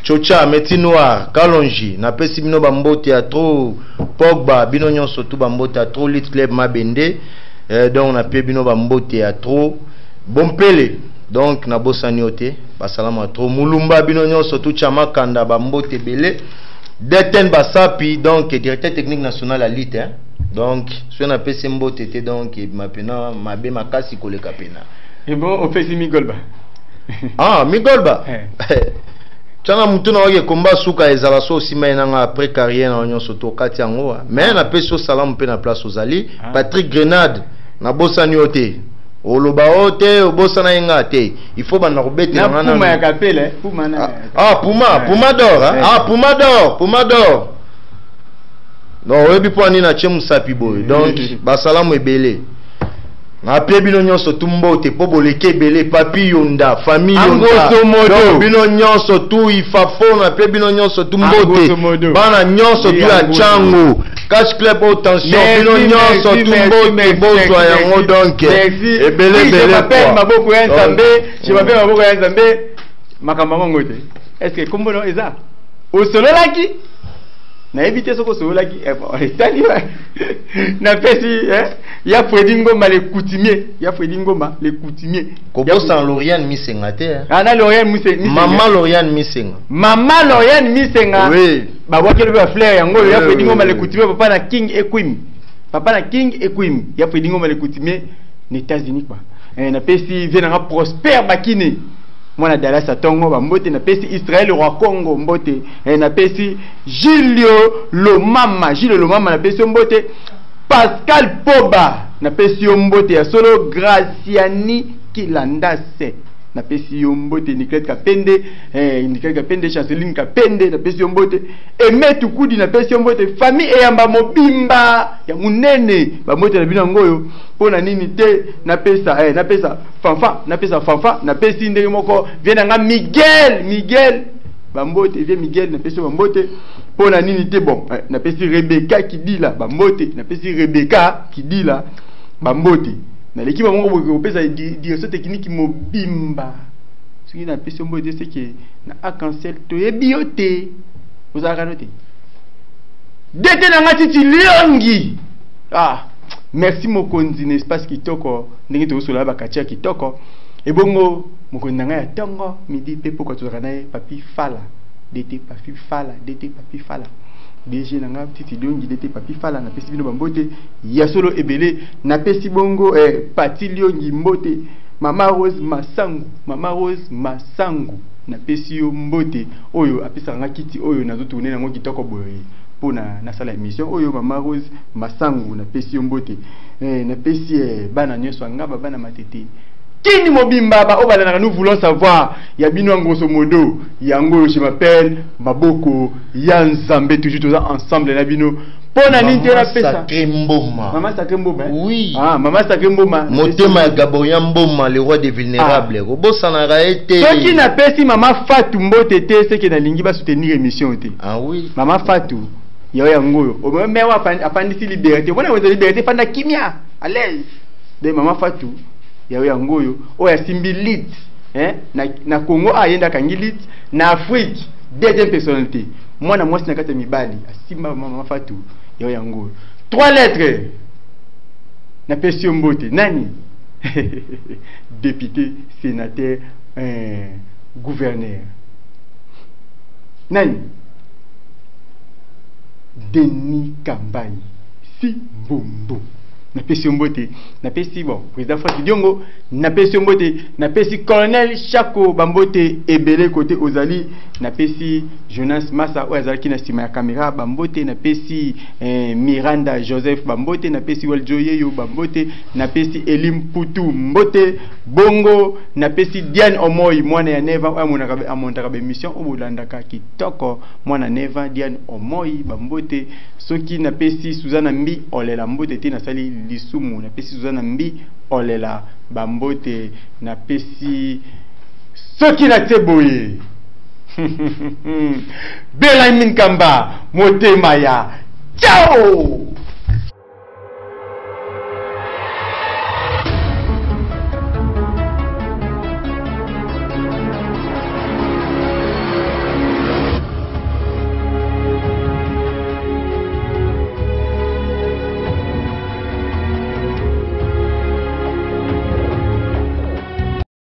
Chocha Meti Noir Kalonji na pesi bino bambote ya trop Pogba bino nyonso tout bambote ya trop Lit Club Mabende donc na pe bino bambote ya trop Bompele donc na bosaniote ba salamu ya trop Mulumba bino nyonso tout Chama Kanda bambote belé Deten Basapi donc directeur technique national à Lit donc sur na pesi mbote te donc mapena mabe makasi koleka pena et bon on fait Migolba Ah, Migolba. Tchana mutuna wake combat suka ezala so sima nanga après carrière na onyo soto kati yango. Mais na peso salam pe na place ozali. Patrick Grenade na bossa nyote. Oloba ote obossa na inga te. Il faut bana robete na ngana. Puma ya kapele, Puma na. Puma d'or, Puma d'or. Non, webi po ani na chemu sapi boy. Donc ba salam ebele. Na pe bino nyonso tumbote po boleke ebele papi yonda famille yonda donc bino nyonso tu ifafo na pe bino nyonso tumbote bana nyonso tu ya chango cash club au tension bino nyonso tumbote bozwa yango donc ebele bele maboko ya Nzambe je m'appelle maboko ya Nzambe makamba mongo te est-ce que kombono eza osololaki na éviter ce que sololaki etali na pesi ya Fredi Ngoma les coutumiers Kobo sans Lauriane Misengate na Lauriane Missenga Maman Lauriane Missenga oui ba wakelo ba fleur yango ya Fredi Ngoma les coutumiers papa na King Equim ya Fredi Ngoma les coutumiers aux États-Unis quoi na pesi vient na Prosper Bakine mwana Dallas atongo ba mbote na pesi Israël roi Congo mbote na pesi Julio Lomama na pesi mbote Pascal Poba na pesi mbote ya solo Graciani Kilandase na pesi mbote Nicolette Kapende Chanceline Kapende na pesi mbote Emetu Kudi na pesi mbote famille eyamba mobimba ya munene ba mbote na bino ngoyo pona nini te na pesa fanfa na pesi ndenge moko viena nga Miguel bambote vie Miguel na pesi bambote pona nini te bon na pesi Rebecca Kidila bambote na pesi Rebecca Kidila bambote na l'équipe mongo ko pesa direction technique mobimba ce qui na pesi bambote c'est que na akancel to ebiote ozaka noter dete na ngati liongi merci mokonzi n'espace kitoko ndenge to sola bakatia kitoko et bongo mokonzi nga ya tongo midi pe poko to kana papi fala dete papi fala DG nanga petite liongi dete papi fala na pesi bino bambote ya solo ebele na pesi bongo pati liongi mbote Mama Rose Masangu na pesi yo mbote oyo apesa nga kiti oyo nazo tourner nango kitoko boye pona na sala émission oyo Mama Rose Masangu na pesi mbote na pesi bana nyonso ngaba bana matete kini mobimba ba obala na nous voulons savoir ya bino grosso modo yango je m'appelle Maboko ya Nzambe toujours ensemble na bino pona ninte na pesa Maman Sacré Mboma oui Maman Sacré Mboma motema ya Gaboya Mboma le roi des vulnérables robosa na raete soki na pesi Maman Fatou mbote te c'est que na lingi ba soutenir émission te oui Maman Fatou yo yango o mewa apandisi liberté bona wote liberté fanda kimia à l'aise de Maman Fatou yo yango yo o ya simbi lit na Congo ayenda kangi lit na Afrique deuxième personnalité moi na mwasi na kata mibali asimba Maman Fatou yo yango 3 lettres na pesi mbote nani député sénateur gouverneur nani Denis Kambai si bombo na pesi mbote na pesi bon président François Diongo na pesi mbote na pesi colonel Chako bambote ebele côté ozali na pesi Jonas Massa ozali na sima ya caméra bambote na pesi Miranda Joseph bambote na pesi Waljoyeyo bambote na pesi Elim Putu mbote bongo na pesi Diane Omoy mwana ya Neva amonaka ba émission obolandaka kitoko mwana Neva Diane Omoy bambote soki na pesi Suzana Mbi olela mbote te na sali lisumu na pesi Suzana Mbi olela bambote na pesi soki na teboye Belamin Kamba motema ya ciao.